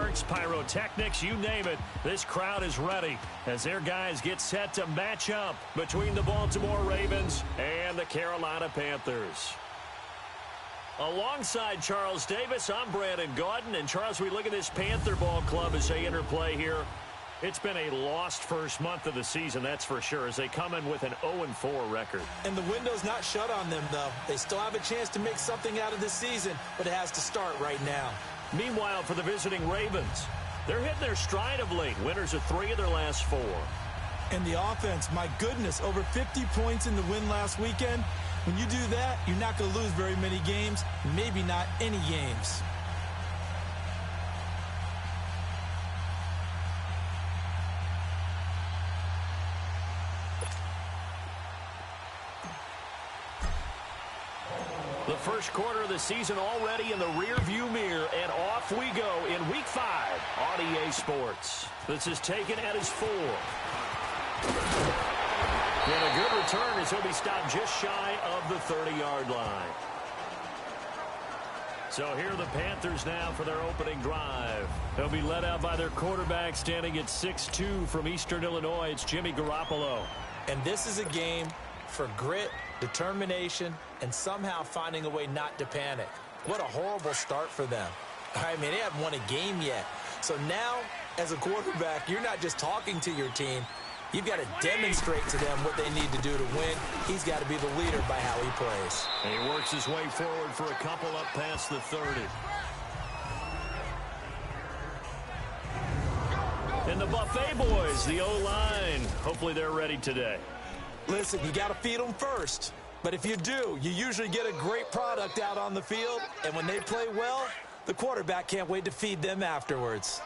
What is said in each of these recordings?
fireworks, pyrotechnics, you name it. This crowd is ready as their guys get set to match up between the Baltimore Ravens and the Carolina Panthers. Alongside Charles Davis, I'm Brandon Gaudin. And, Charles, we look at this Panther ball club as they interplay here. It's been a lost first month of the season, that's for sure, as they come in with an 0-4 record. And the window's not shut on them, though. They still have a chance to make something out of this season, but it has to start right now. Meanwhile, for the visiting Ravens, they're hitting their stride of late. Winners of 3 of their last 4. And the offense, my goodness, over 50 points in the win last weekend. When you do that, you're not going to lose very many games, maybe not any games. The first quarter of the season already in the rearview mirror, and off we go in Week 5 on EA Sports. This is taken at his 4. And a good return as he'll be stopped just shy of the 30-yard line. So here are the Panthers now for their opening drive. They'll be led out by their quarterback standing at 6'2" from Eastern Illinois. It's Jimmy Garoppolo. And this is a game for grit, determination, and somehow finding a way not to panic. What a horrible start for them. I mean, they haven't won a game yet. So now, as a quarterback, you're not just talking to your team. You've got to demonstrate to them what they need to do to win. He's got to be the leader by how he plays. And he works his way forward for a couple up past the 30. And the Buffet boys, the O-line. Hopefully they're ready today. Listen, you got to feed them first. But if you do, you usually get a great product out on the field. And when they play well, the quarterback can't wait to feed them afterwards.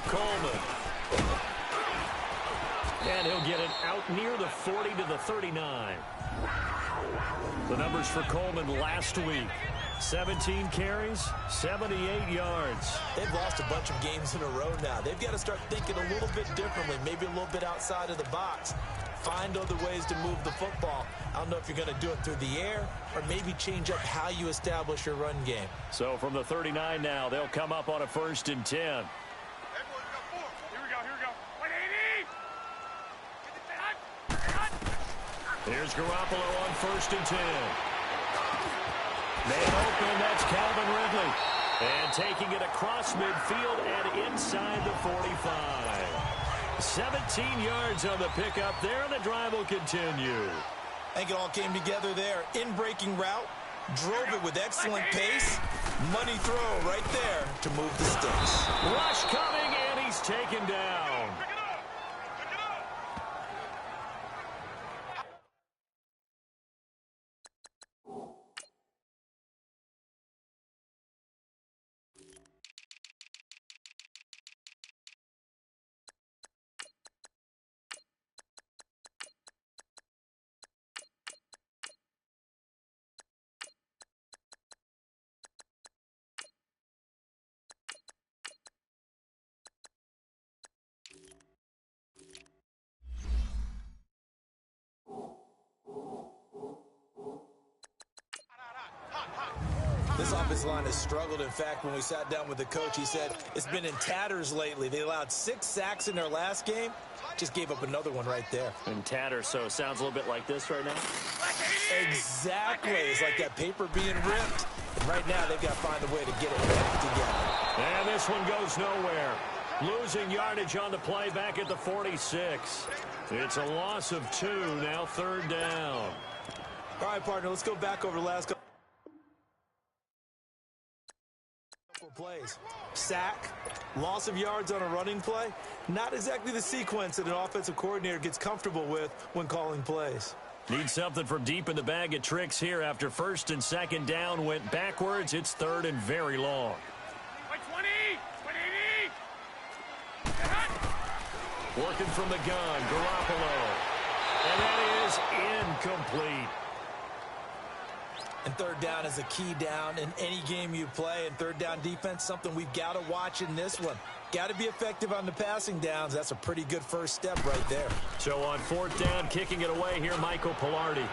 Coleman. And he'll get it out near the 40 to the 39. The numbers for Coleman last week. 17 carries, 78 yards. They've lost a bunch of games in a row now. They've got to start thinking a little bit differently, maybe a little bit outside of the box. Find other ways to move the football. I don't know if you're going to do it through the air or maybe change up how you establish your run game. So from the 39 now, they'll come up on a 1st and 10. Here's Garoppolo on 1st and 10. Man open, that's Calvin Ridley. And taking it across midfield and inside the 45. 17 yards on the pickup there, and the drive will continue. I think it all came together there. In-breaking route, drove it with excellent pace. Money throw right there to move the sticks. Rush coming, and he's taken down. This offensive line has struggled. In fact, when we sat down with the coach, he said it's been in tatters lately. They allowed 6 sacks in their last game. Just gave up another one right there. In tatters, so it sounds a little bit like this right now? Exactly. It's like that paper being ripped. And right now, they've got to find a way to get it back together. And this one goes nowhere. Losing yardage on the play back at the 46. It's a loss of 2, now 3rd down. All right, partner, let's go back over the last couple plays. Sack, loss of yards on a running play. Not exactly the sequence that an offensive coordinator gets comfortable with when calling plays. Need something from deep in the bag of tricks here after 1st and 2nd down went backwards. It's 3rd and very long. Working from the gun, Garoppolo. And that is incomplete. And 3rd down is a key down in any game you play. And 3rd down defense, something we've got to watch in this one. Got to be effective on the passing downs. That's a pretty good first step right there. So on 4th down, kicking it away here, Michael Pilardi.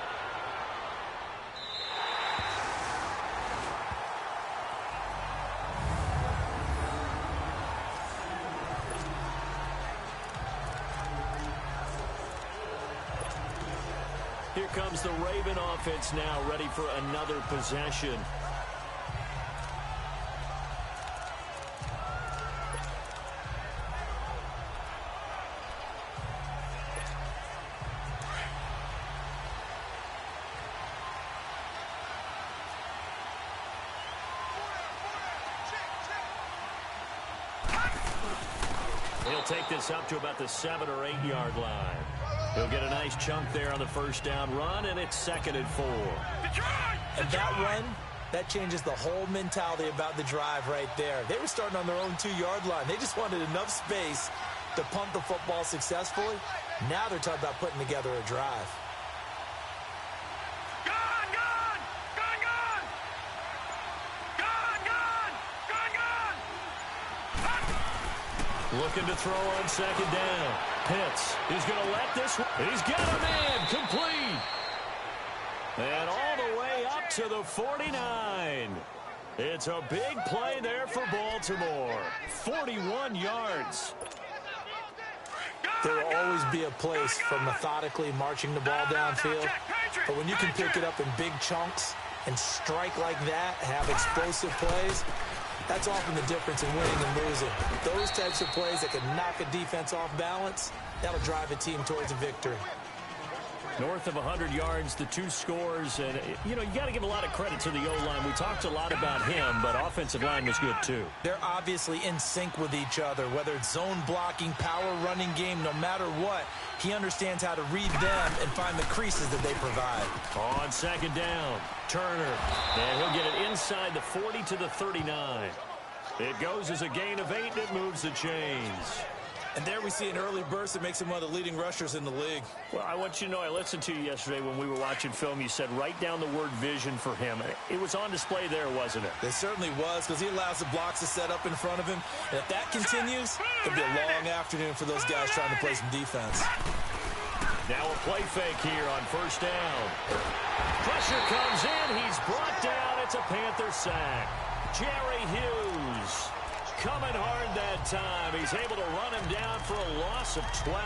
comes the Raven offense now, ready for another possession. He'll take this up to about the 7 or 8 yard line. He'll get a nice chunk there on the first down run, and it's 2nd and 4. And that run, that changes the whole mentality about the drive right there. They were starting on their own 2-yard line. They just wanted enough space to punt the football successfully. Now they're talking about putting together a drive. Looking to throw on 2nd down. Pitts is going to let this one. He's got a man complete. And all the way up to the 49. It's a big play there for Baltimore. 41 yards. There will always be a place for methodically marching the ball downfield. But when you can pick it up in big chunks and strike like that, have explosive plays, that's often the difference in winning and losing. Those types of plays that can knock a defense off balance, that'll drive a team towards a victory. North of 100 yards, the 2 scores. And, you know, you got to give a lot of credit to the O-line. We talked a lot about him, but offensive line was good, too. They're obviously in sync with each other, whether it's zone blocking, power running game, no matter what. He understands how to read them and find the creases that they provide. On 2nd down, Turner. And he'll get it inside the 40 to the 39. It goes as a gain of 8, and it moves the chains. And there we see an early burst that makes him one of the leading rushers in the league. Well, I want you to know, I listened to you yesterday when we were watching film. You said write down the word vision for him. It was on display there, wasn't it? It certainly was, because he allows the blocks to set up in front of him. And if that continues, it'll be a long afternoon for those guys trying to play some defense. Now a play fake here on 1st down. Pressure comes in. He's brought down. It's a Panther sack. Jerry Hughes coming hard that time. He's able to run him down for a loss of 12.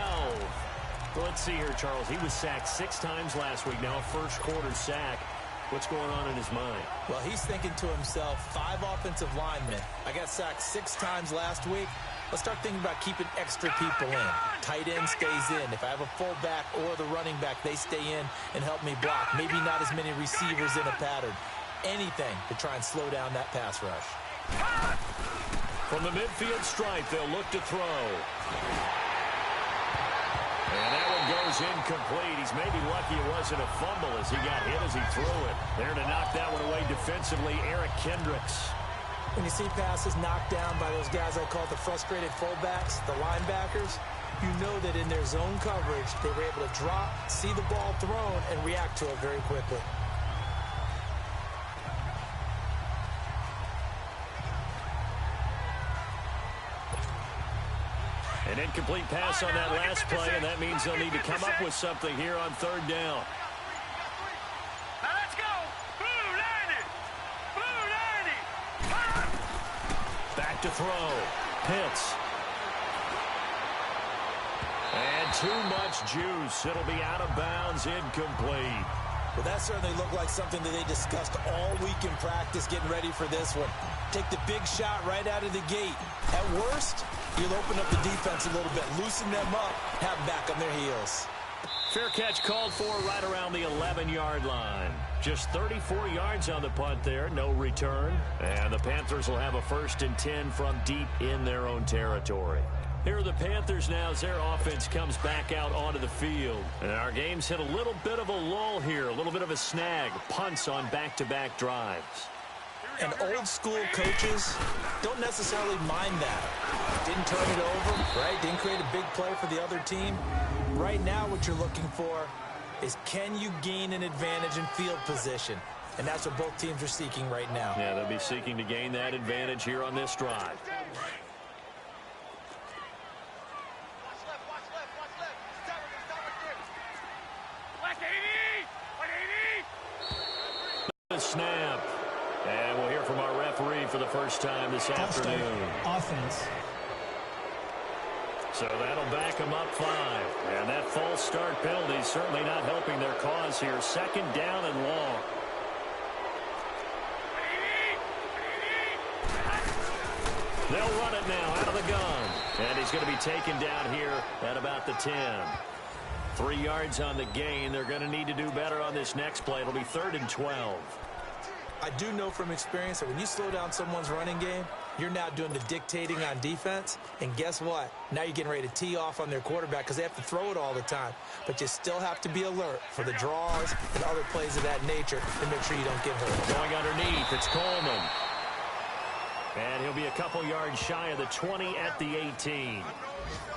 Well, let's see here, Charles. He was sacked 6 times last week. Now a first-quarter sack. What's going on in his mind? Well, he's thinking to himself, 5 offensive linemen. I got sacked 6 times last week. Let's start thinking about keeping extra people in. Tight end stays in. If I have a fullback or the running back, they stay in and help me block. Maybe not as many receivers in a pattern. Anything to try and slow down that pass rush. From the midfield stripe, they'll look to throw. And that one goes incomplete. He's maybe lucky it wasn't a fumble as he got hit as he threw it. There to knock that one away defensively, Eric Kendricks. When you see passes knocked down by those guys I call the frustrated fullbacks, the linebackers, you know that in their zone coverage, they were able to drop, see the ball thrown, and react to it very quickly. An incomplete pass on that last play, and that means they'll need to come up with something here on 3rd down. Now let's go. Blue 90. Blue 90. Back to throw. Pitts. And too much juice. It'll be out of bounds, incomplete. Well, that certainly looked like something that they discussed all week in practice getting ready for this one. Take the big shot right out of the gate. At worst, you'll open up the defense a little bit, loosen them up, have them back on their heels. Fair catch called for right around the 11-yard line. Just 34 yards on the punt there, no return. And the Panthers will have a 1st and 10 from deep in their own territory. Here are the Panthers now as their offense comes back out onto the field. And our game's hit a little bit of a lull here, a little bit of a snag. Punts on back-to-back drives. And old-school coaches don't necessarily mind that. Didn't turn it over, right? Didn't create a big play for the other team. Right now what you're looking for is can you gain an advantage in field position? And that's what both teams are seeking right now. Yeah, they'll be seeking to gain that advantage here on this drive. Snap. And we'll hear from our referee for the first time this afternoon. Offense. So that'll back them up 5. And that false start penalty is certainly not helping their cause here. 2nd down and long. They'll run it now out of the gun. And he's going to be taken down here at about the 10. 3 yards on the gain. They're going to need to do better on this next play. It'll be 3rd and 12. I do know from experience that when you slow down someone's running game, you're now doing the dictating on defense. And guess what? Now you're getting ready to tee off on their quarterback because they have to throw it all the time. But you still have to be alert for the draws and other plays of that nature to make sure you don't get hurt. Going underneath, it's Coleman. And he'll be a couple yards shy of the 20 at the 18.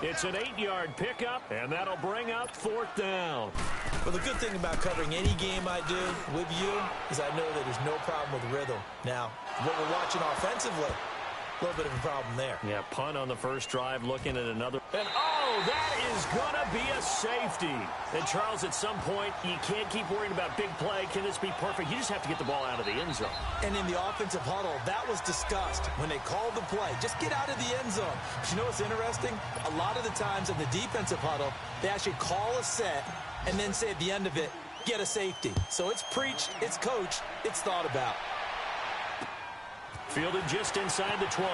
It's an 8-yard pickup, and that'll bring up 4th down. Well, the good thing about covering any game I do with you is I know that there's no problem with rhythm. Now, what we're watching offensively, a little bit of a problem there. Yeah, punt on the first drive, looking at another. And, oh, that is going to be a safety. And, Charles, at some point, you can't keep worrying about big play. Can this be perfect? You just have to get the ball out of the end zone. And in the offensive huddle, that was discussed when they called the play. Just get out of the end zone. But you know what's interesting? A lot of the times in the defensive huddle, they actually call a set and then say at the end of it, get a safety. So it's preached, it's coached, it's thought about. Fielded just inside the 20.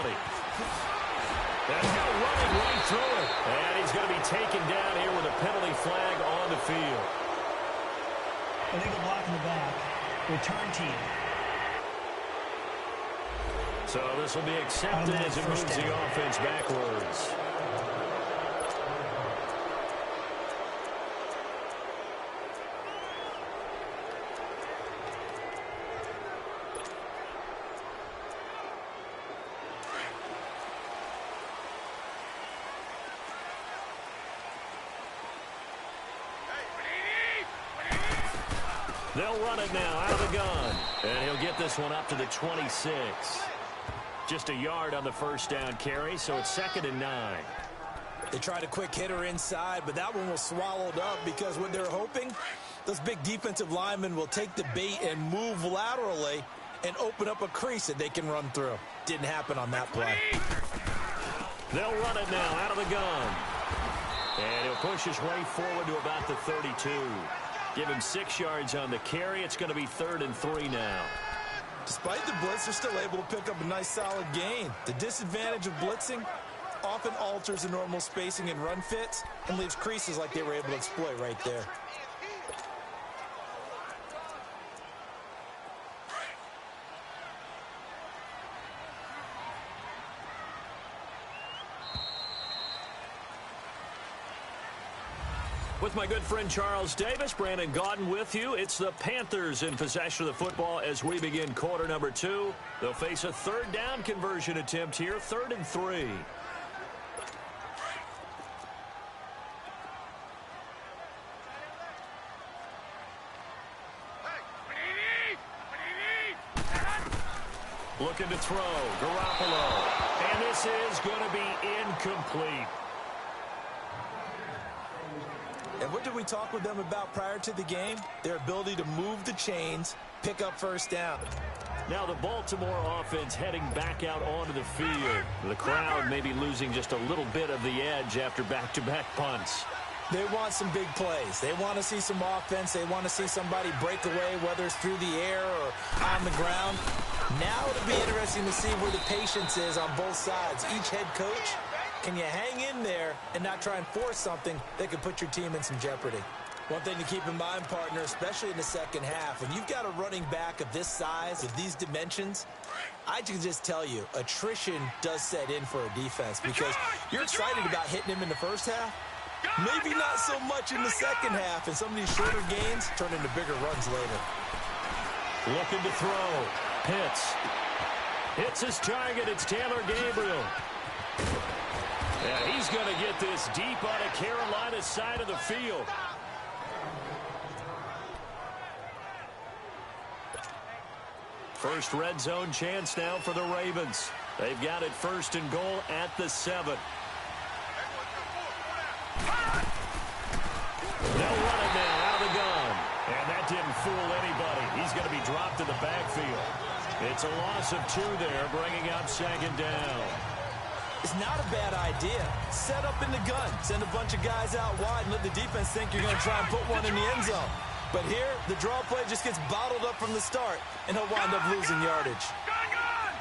That's got running right through it. And he's going to be taken down here with a penalty flag on the field. Illegal block in the back. Return team. So this will be accepted as it moves the offense backwards. They'll run it now out of the gun. And he'll get this one up to the 26. Just a yard on the first down carry, so it's 2nd and 9. They tried a quick hitter inside, but that one was swallowed up because what they're hoping, those big defensive linemen will take the bait and move laterally and open up a crease that they can run through. Didn't happen on that play. They'll run it now out of the gun. And he'll push his way forward to about the 32. Give him 6 yards on the carry. It's going to be 3rd and 3 now. Despite the blitz, they're still able to pick up a nice solid gain. The disadvantage of blitzing often alters the normal spacing and run fits and leaves creases like they were able to exploit right there. With my good friend Charles Davis, Brandon Gaudin with you. It's the Panthers in possession of the football as we begin quarter number 2. They'll face a 3rd down conversion attempt here, 3rd and 3. Looking to throw, Garoppolo. And this is going to be incomplete. And what did we talk with them about prior to the game? Their ability to move the chains, pick up first down. Now the Baltimore offense heading back out onto the field. The crowd may be losing just a little bit of the edge after back-to-back punts. They want some big plays. They want to see some offense. They want to see somebody break away, whether it's through the air or on the ground. Now it'll be interesting to see where the patience is on both sides. Each head coach, can you hang in there and not try and force something that could put your team in some jeopardy? One thing to keep in mind, partner, especially in the second half, when you've got a running back of this size, of these dimensions, I can just tell you, attrition does set in for a defense because you're excited about hitting him in the first half. Maybe not so much in the second half, and some of these shorter gains turn into bigger runs later. Looking to throw. Pitts. Hits his target. It's Taylor Gabriel. Yeah, he's going to get this deep on a Carolina side of the field. First red zone chance now for the Ravens. They've got it 1st and goal at the 7. They'll run it now out of the gun. And that didn't fool anybody. He's going to be dropped in the backfield. It's a loss of 2 there, bringing up 2nd down. It's not a bad idea. Set up in the gun. Send a bunch of guys out wide and let the defense think you're going to try and put one in the end zone. But here, the draw play just gets bottled up from the start, and he'll wind up losing yardage. Gun!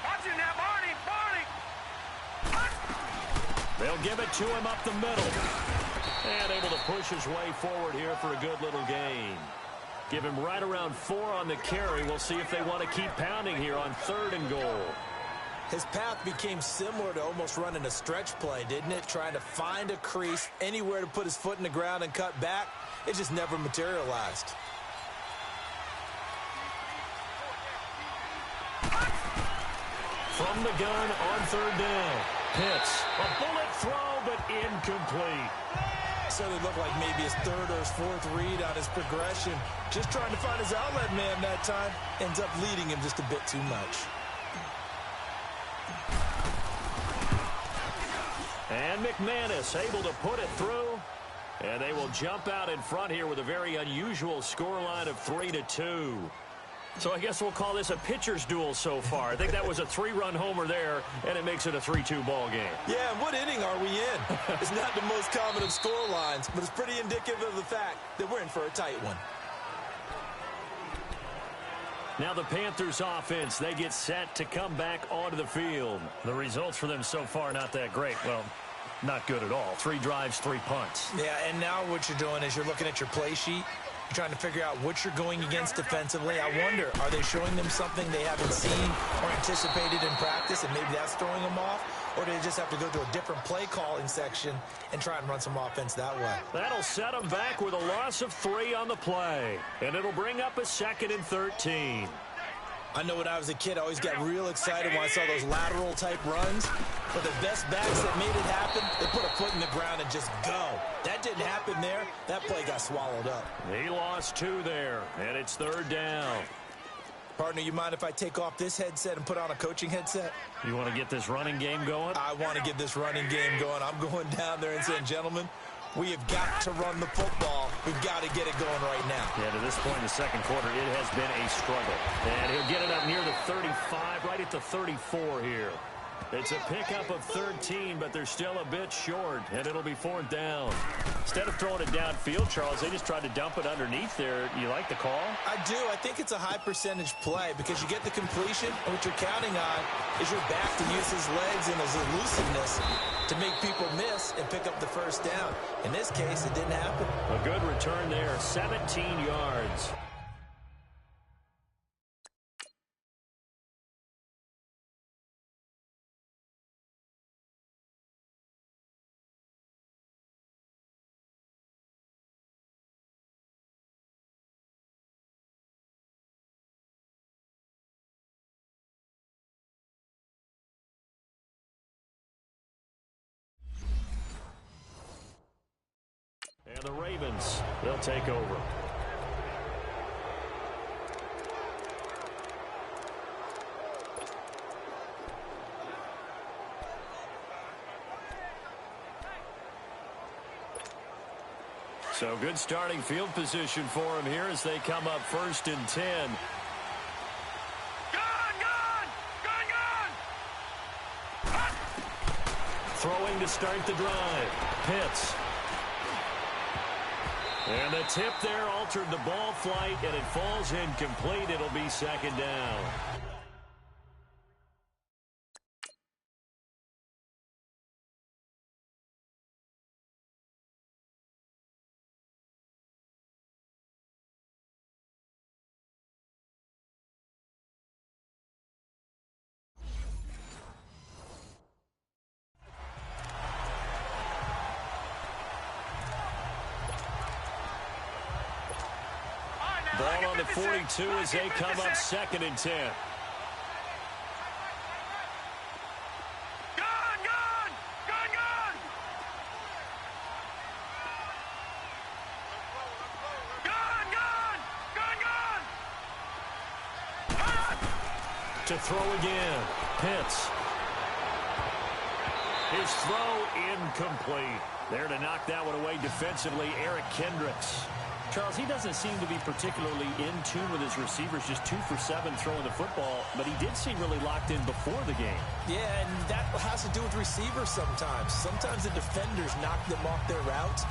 Watching that, Barney! They'll give it to him up the middle. And able to push his way forward here for a good little gain. Give him right around 4 on the carry. We'll see if they want to keep pounding here on 3rd and goal. His path became similar to almost running a stretch play, didn't it? Trying to find a crease, anywhere to put his foot in the ground and cut back. It just never materialized. From the gun on 3rd down. Pitts, a bullet throw, but incomplete. So it looked like maybe his 3rd or his 4th read on his progression. Just trying to find his outlet man that time. Ends up leading him just a bit too much. And McManus able to put it through. And they will jump out in front here with a very unusual scoreline of 3-2. So I guess we'll call this a pitcher's duel so far. I think that was a 3-run homer there, and it makes it a 3-2 ball game. Yeah, and what inning are we in? It's not the most common of score lines, but it's pretty indicative of the fact that we're in for a tight one. Now the Panthers offense, they get set to come back onto the field. The results for them so far not that great. Well, not good at all. 3 drives, 3 punts. Yeah, and now what you're doing is you're looking at your play sheet. You're trying to figure out what you're going against defensively. I wonder, are they showing them something they haven't seen or anticipated in practice, and maybe that's throwing them off? Or do they just have to go to a different play calling section and try and run some offense that way? That'll set them back with a loss of 3 on the play. And it'll bring up a 2nd and 13. I know when I was a kid, I always got real excited when I saw those lateral-type runs. But the best backs that made it happen, they put a foot in the ground and just go. That didn't happen there. That play got swallowed up. He lost 2 there, and it's 3rd down. Partner, you mind if I take off this headset and put on a coaching headset? You want to get this running game going? I want to get this running game going. I'm going down there and saying, gentlemen, we have got to run the football. We've got to get it going right now. Yeah, to this point in the 2nd quarter, it has been a struggle. And he'll get it up near the 35, right at the 34 here. It's a pickup of 13, but they're still a bit short, and it'll be 4th down. Instead of throwing it downfield, Charles, they just tried to dump it underneath there. You like the call? I do. I think it's a high-percentage play because you get the completion, and what you're counting on is your back to use his legs and his elusiveness to make people miss and pick up the 1st down. In this case, it didn't happen. A good return there, 17 yards. And the Ravens, they'll take over. So good starting field position for him here as they come up 1st and 10. Throwing to start the drive. Pitts. And the tip there altered the ball flight, and it falls incomplete. It'll be 2nd down. Ball on the 42 as they come up 2nd and 10. To throw again. Pitts. His throw incomplete. There to knock that one away defensively, Eric Kendricks. Charles, he doesn't seem to be particularly in tune with his receivers, just 2 for 7 throwing the football, but he did seem really locked in before the game. Yeah, and that has to do with receivers sometimes. Sometimes the defenders knock them off their routes,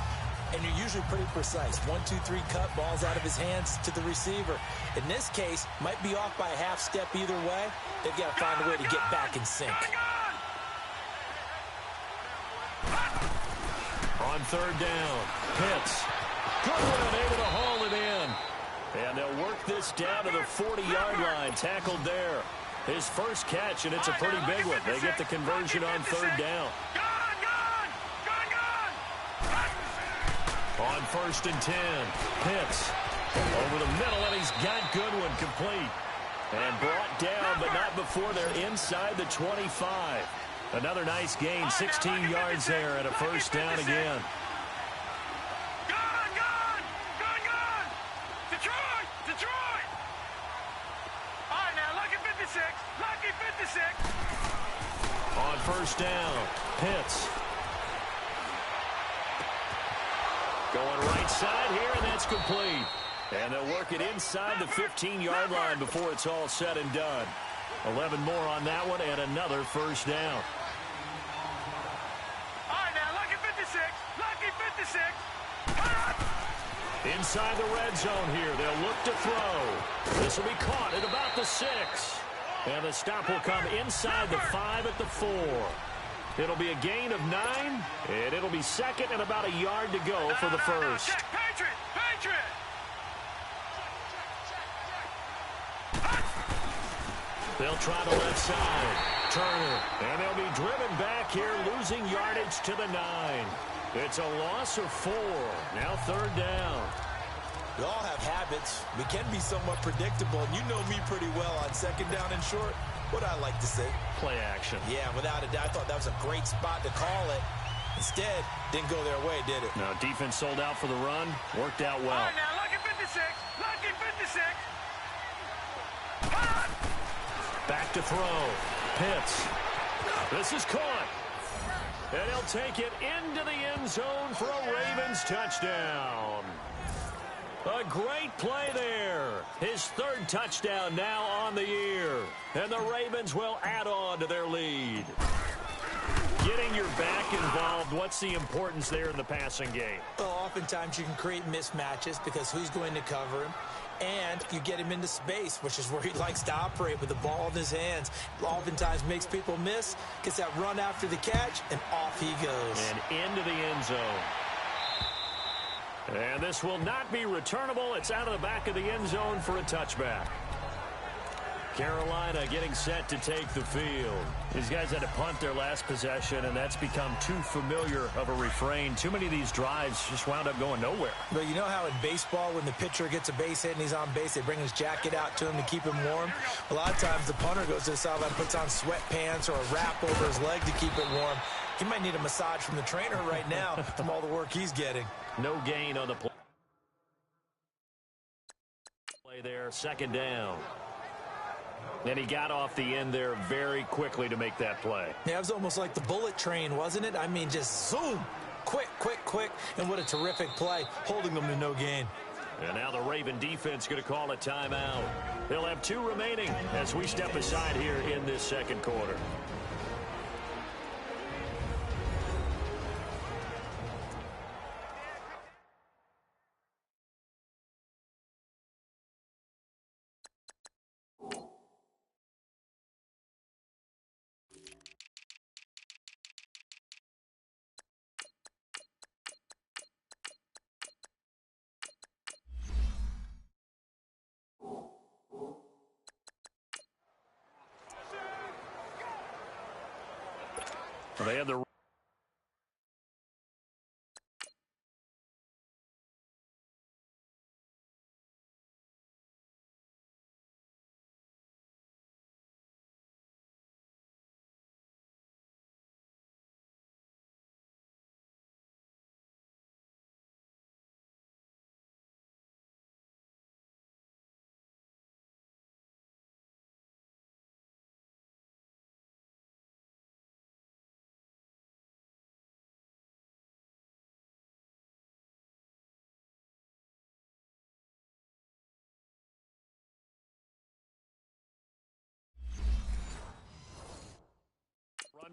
and you're usually pretty precise. 1, 2, 3 cut, balls out of his hands to the receiver. In this case, might be off by a half step either way. They've got to find a way to get back in sync. On third down, Pitts. Good one, able to haul it in. And they'll work this down to the 40-yard line, tackled there. His first catch, and it's a pretty big one. They get the conversion on third down. On first and 10, Pitts over the middle, and he's got Goodwin complete. And brought down, but not before they're inside the 25. Another nice gain, 16 yards there, and a first down again. Detroit! All right, now, lucky 56. Lucky 56. On first down, Pitts. Going right side here, and that's complete. And they'll work it inside the 15-yard line before it's all said and done. 11 more on that one, and another first down. All right, now, lucky 56. Lucky 56. Inside the red zone here, they'll look to throw. This will be caught at about the 6. And the stop will come inside the 5 at the 4. It'll be a gain of 9, and it'll be second and about a yard to go for the first. Patriot! They'll try the left side. Turner. And they'll be driven back here, losing yardage to the 9. It's a loss of 4. Now third down. We all have habits. We can be somewhat predictable, and you know me pretty well on second down and short. What I like to say? Play action. Yeah, without a doubt. I thought that was a great spot to call it. Instead, didn't go their way, did it? Now, defense sold out for the run. Worked out well. All right, now, lucky 56. Lucky 56. Back to throw. Pitts. This is caught. And he'll take it into the end zone for a Ravens touchdown. A great play there. His third touchdown now on the year. And the Ravens will add on to their lead. Getting your back involved, what's the importance there in the passing game? Well, oftentimes you can create mismatches because who's going to cover him? And you get him into space, which is where he likes to operate with the ball in his hands. Oftentimes makes people miss, gets that run after the catch, and off he goes. And into the end zone. And this will not be returnable. It's out of the back of the end zone for a touchback. Carolina getting set to take the field. These guys had to punt their last possession, and that's become too familiar of a refrain. Too many of these drives just wound up going nowhere. But you know how in baseball, when the pitcher gets a base hit and he's on base, they bring his jacket out to him to keep him warm? A lot of times the punter goes to the sideline, puts on sweatpants or a wrap over his leg to keep it warm. He might need a massage from the trainer right now from all the work he's getting. No gain on the play there, second down. And he got off the end there very quickly to make that play. Yeah, it was almost like the bullet train, wasn't it? I mean, just zoom, quick, and what a terrific play, holding them to no gain. And now the Raven defense going to call a timeout. They'll have 2 remaining as we step aside here in this second quarter. They have the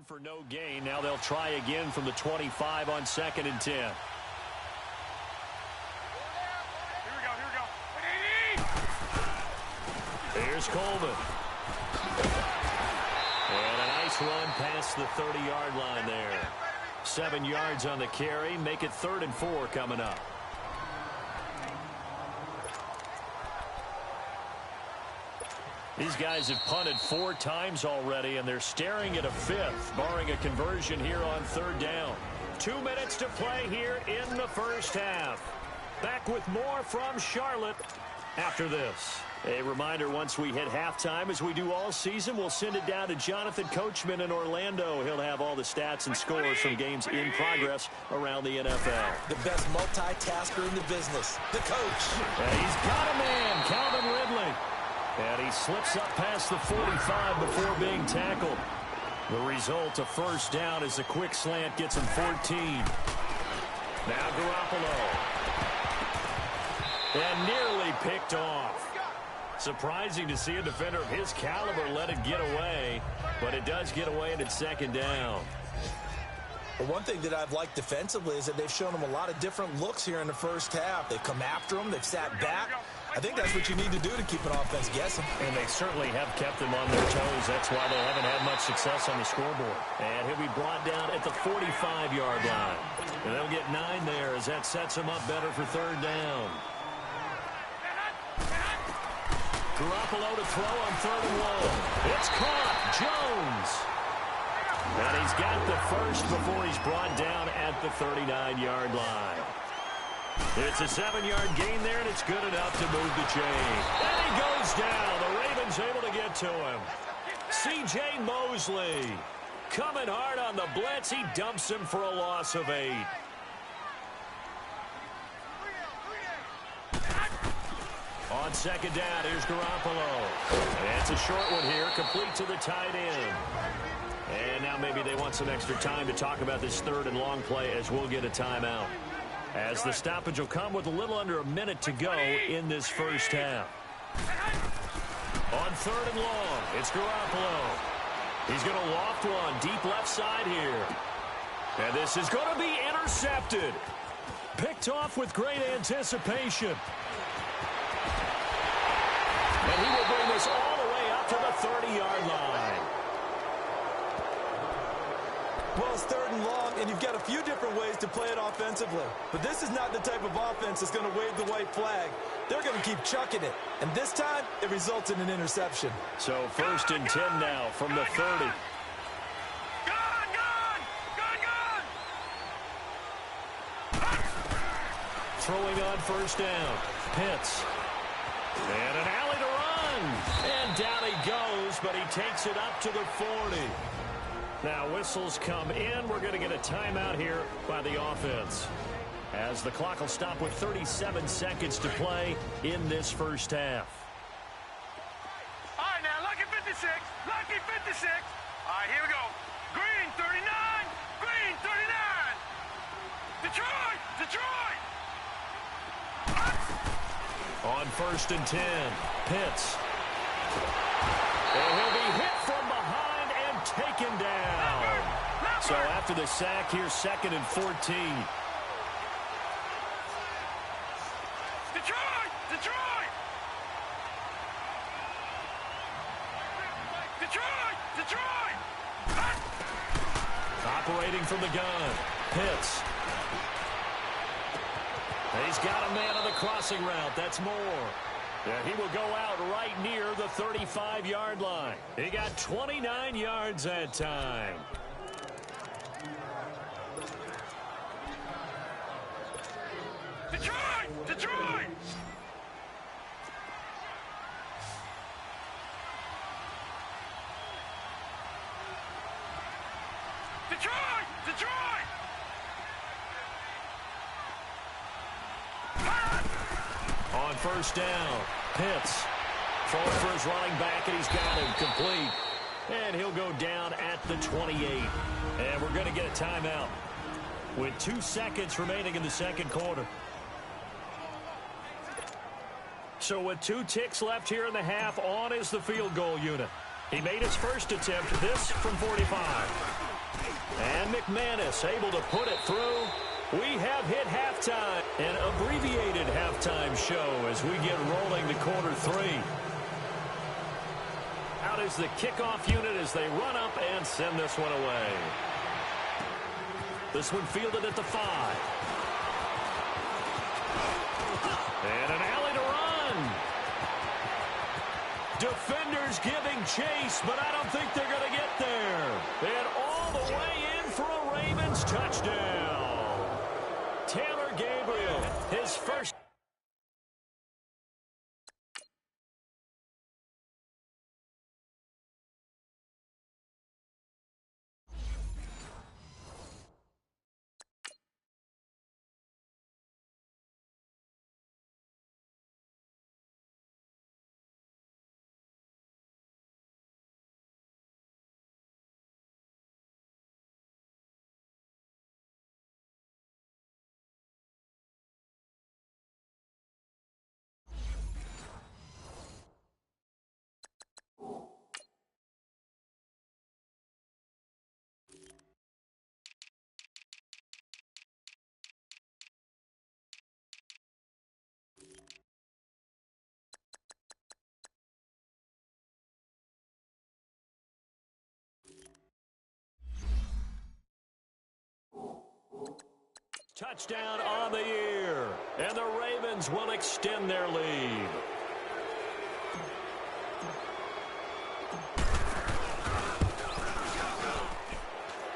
for no gain. Now they'll try again from the 25 on 2nd and 10. Here we go. Here's Coleman. And a nice run past the 30-yard line there. 7 yards on the carry. Make it 3rd and 4 coming up. These guys have punted 4 times already, and they're staring at a 5th, barring a conversion here on 3rd down. 2 minutes to play here in the first half. Back with more from Charlotte after this. A reminder, once we hit halftime, as we do all season, we'll send it down to Jonathan Coachman in Orlando. He'll have all the stats and scores from games in progress around the NFL. The best multitasker in the business, the coach. And he's got a man, Calvin Ridley. And he slips up past the 45 before being tackled. The result, a first down, as a quick slant gets him 14. Now Garoppolo. And nearly picked off. Surprising to see a defender of his caliber let it get away, but it does get away and it's 2nd down. Well, one thing that I've liked defensively is that they've shown him a lot of different looks here in the first half. They've come after him. They've sat back. I think that's what you need to do to keep an offense guessing. And they certainly have kept them on their toes. That's why they haven't had much success on the scoreboard. And he'll be brought down at the 45-yard line. And they'll get 9 there as that sets them up better for 3rd down. Garoppolo to throw on 3rd and 1. It's caught. Jones. And he's got the first before he's brought down at the 39-yard line. It's a 7-yard gain there, and it's good enough to move the chain. And he goes down. The Ravens able to get to him. C.J. Mosley coming hard on the blitz. He dumps him for a loss of 8. On 2nd down, here's Garoppolo. And it's a short one here, complete to the tight end. And now maybe they want some extra time to talk about this 3rd and long play, as we'll get a timeout. As the stoppage will come with a little under a minute to go in this first half. On 3rd and long, it's Garoppolo. He's going to loft one deep left side here. And this is going to be intercepted. Picked off with great anticipation. And he will bring this all the way up to the 30-yard line. Well, it's 3rd and long, and you've got a few different ways to play it offensively. But this is not the type of offense that's going to wave the white flag. They're going to keep chucking it. And this time, it results in an interception. So 1st and 10 now from the 30. Gone! Throwing on 1st down. Pitts. And an alley to run. And down he goes, but he takes it up to the 40. Now whistles come in. We're going to get a timeout here by the offense, as the clock will stop with 37 seconds to play in this first half. All right, now, lucky 56. Lucky 56. All right, here we go. Green, 39. Green, 39. Detroit. Detroit. On 1st and 10, Pitts. And he'll be hit from behind and taken down. So after the sack, here's 2nd and 14. Detroit. Detroit. Detroit. Detroit. Operating from the gun, Pitts. He's got a man on the crossing route. That's Moore. Yeah, he will go out right near the 35-yard line. He got 29 yards that time. Detroit. Detroit. Detroit. Detroit. On 1st down, Pitts throwing for his running back, and he's got him complete. And he'll go down at the 28. And we're going to get a timeout with 2 seconds remaining in the 2nd quarter. So with 2 ticks left here in the half, on is the field goal unit. He made his first attempt, this from 45. And McManus able to put it through. We have hit halftime, an abbreviated halftime show as we get rolling to quarter 3. Out is the kickoff unit as they run up and send this one away. This one fielded at the 5. And an alley to run. Defenders giving chase, but I don't think they're going to get there. And all the way in for a Ravens touchdown. Taylor Gabriel, his first. Touchdown on the year, and the Ravens will extend their lead.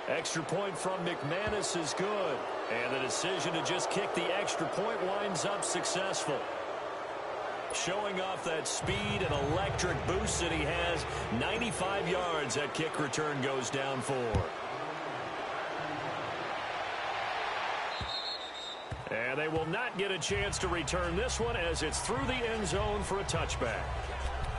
Extra point from McManus is good, and the decision to just kick the extra point winds up successful. Showing off that speed and electric boost that he has, 95 yards that kick return goes down for. And they will not get a chance to return this one as it's through the end zone for a touchback.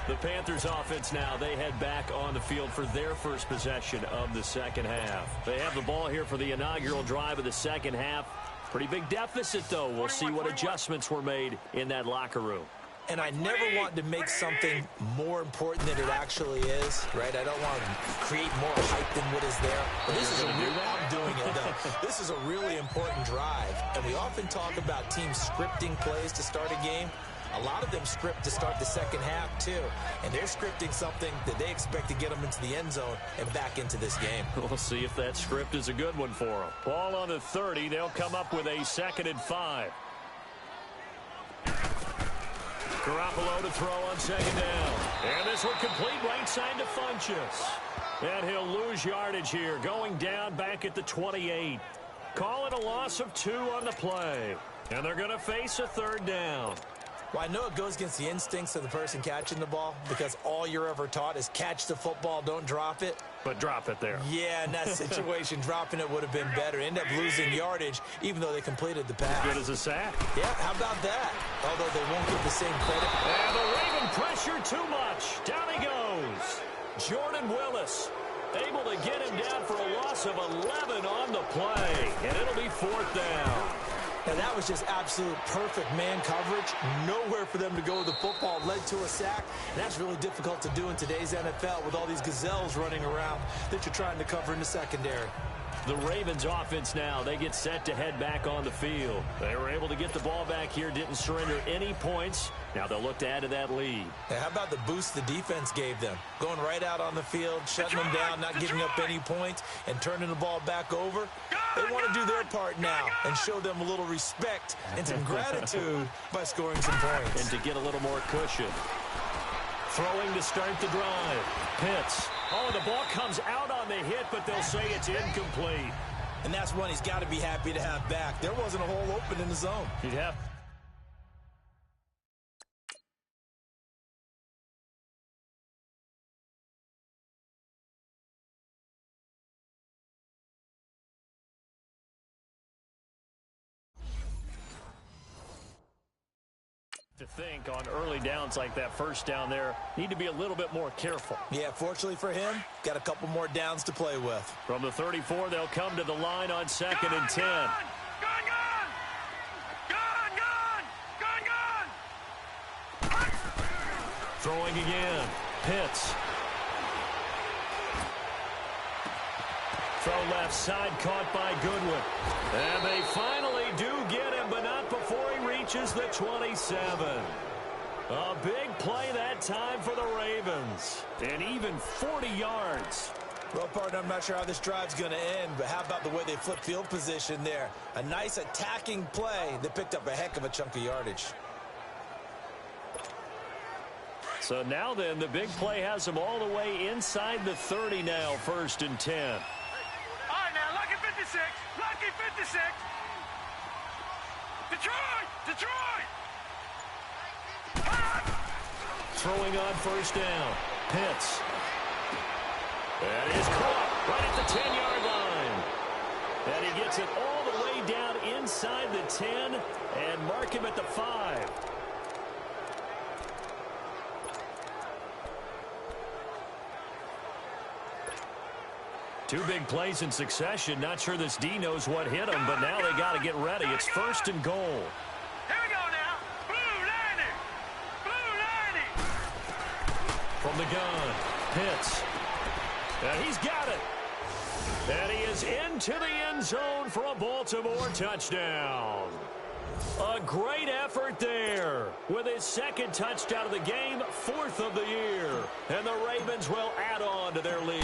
The Panthers offense now, they head back on the field for their first possession of the second half. They have the ball here for the inaugural drive of the second half. Pretty big deficit, though. We'll see what adjustments were made in that locker room. And I never want to make something more important than it actually is, right? I don't want to create more hype than what is there. But this is I'm doing it, though. This is a really important drive. And we often talk about teams scripting plays to start a game. A lot of them script to start the second half, too. And they're scripting something that they expect to get them into the end zone and back into this game. We'll see if that script is a good one for them. Ball on the 30. They'll come up with a 2nd and 5. Garoppolo to throw on 2nd down. And this one complete right side to Funchess. And he'll lose yardage here, going down back at the 28. Call it a loss of 2 on the play. And they're going to face a 3rd down. Well, I know it goes against the instincts of the person catching the ball because all you're ever taught is catch the football, don't drop it. But drop it there. Yeah, in that situation, dropping it would have been better. End up losing yardage, even though they completed the pass. Good as a sack. Yeah, how about that? Although they won't get the same credit. And the Raven pressure too much. Down he goes. Jordan Willis able to get him down for a loss of 11 on the play. And it'll be 4th down. Now, that was just absolute perfect man coverage. Nowhere for them to go with the football. Led to a sack. And that's really difficult to do in today's NFL with all these gazelles running around that you're trying to cover in the secondary. The Ravens offense now, they get set to head back on the field. They were able to get the ball back here, didn't surrender any points. Now they'll look to add to that lead. Now, how about the boost the defense gave them? Going right out on the field, shutting them down, not giving up any points, and turning the ball back over. They want to do their part now and show them a little respect and some gratitude by scoring some points. And to get a little more cushion. Throwing to start the drive. Pitts. Oh, the ball comes out on the hit, but they'll say it's incomplete. And that's one he's got to be happy to have back. There wasn't a hole open in the zone. He'd have. To think on early downs like that first down there, need to be a little bit more careful. Yeah, fortunately for him, got a couple more downs to play with. From the 34, they'll come to the line on 2nd and 10. Gone! Throwing again. Pitts. Throw left side, caught by Goodwin. And they finally do get him, but not before he reaches the 27. A big play that time for the Ravens. And even 40 yards. Well, partner, I'm not sure how this drive's going to end, but how about the way they flip field position there? A nice attacking play that picked up a heck of a chunk of yardage. So now then, the big play has them all the way inside the 30 now, 1st and 10. All right, now, lucky 56. Lucky 56. Detroit! Detroit! Throwing on 1st down. Pitts. That is caught right at the 10-yard line. And he gets it all the way down inside the 10 and mark him at the 5. Two big plays in succession. Not sure this D knows what hit him, but now they got to get ready. It's 1st and goal. Here we go now. Blue 90. Blue 90. From the gun, Pitts. And he's got it. And he is into the end zone for a Baltimore touchdown. A great effort there with his 2nd touchdown of the game, 4th of the year. And the Ravens will add on to their lead.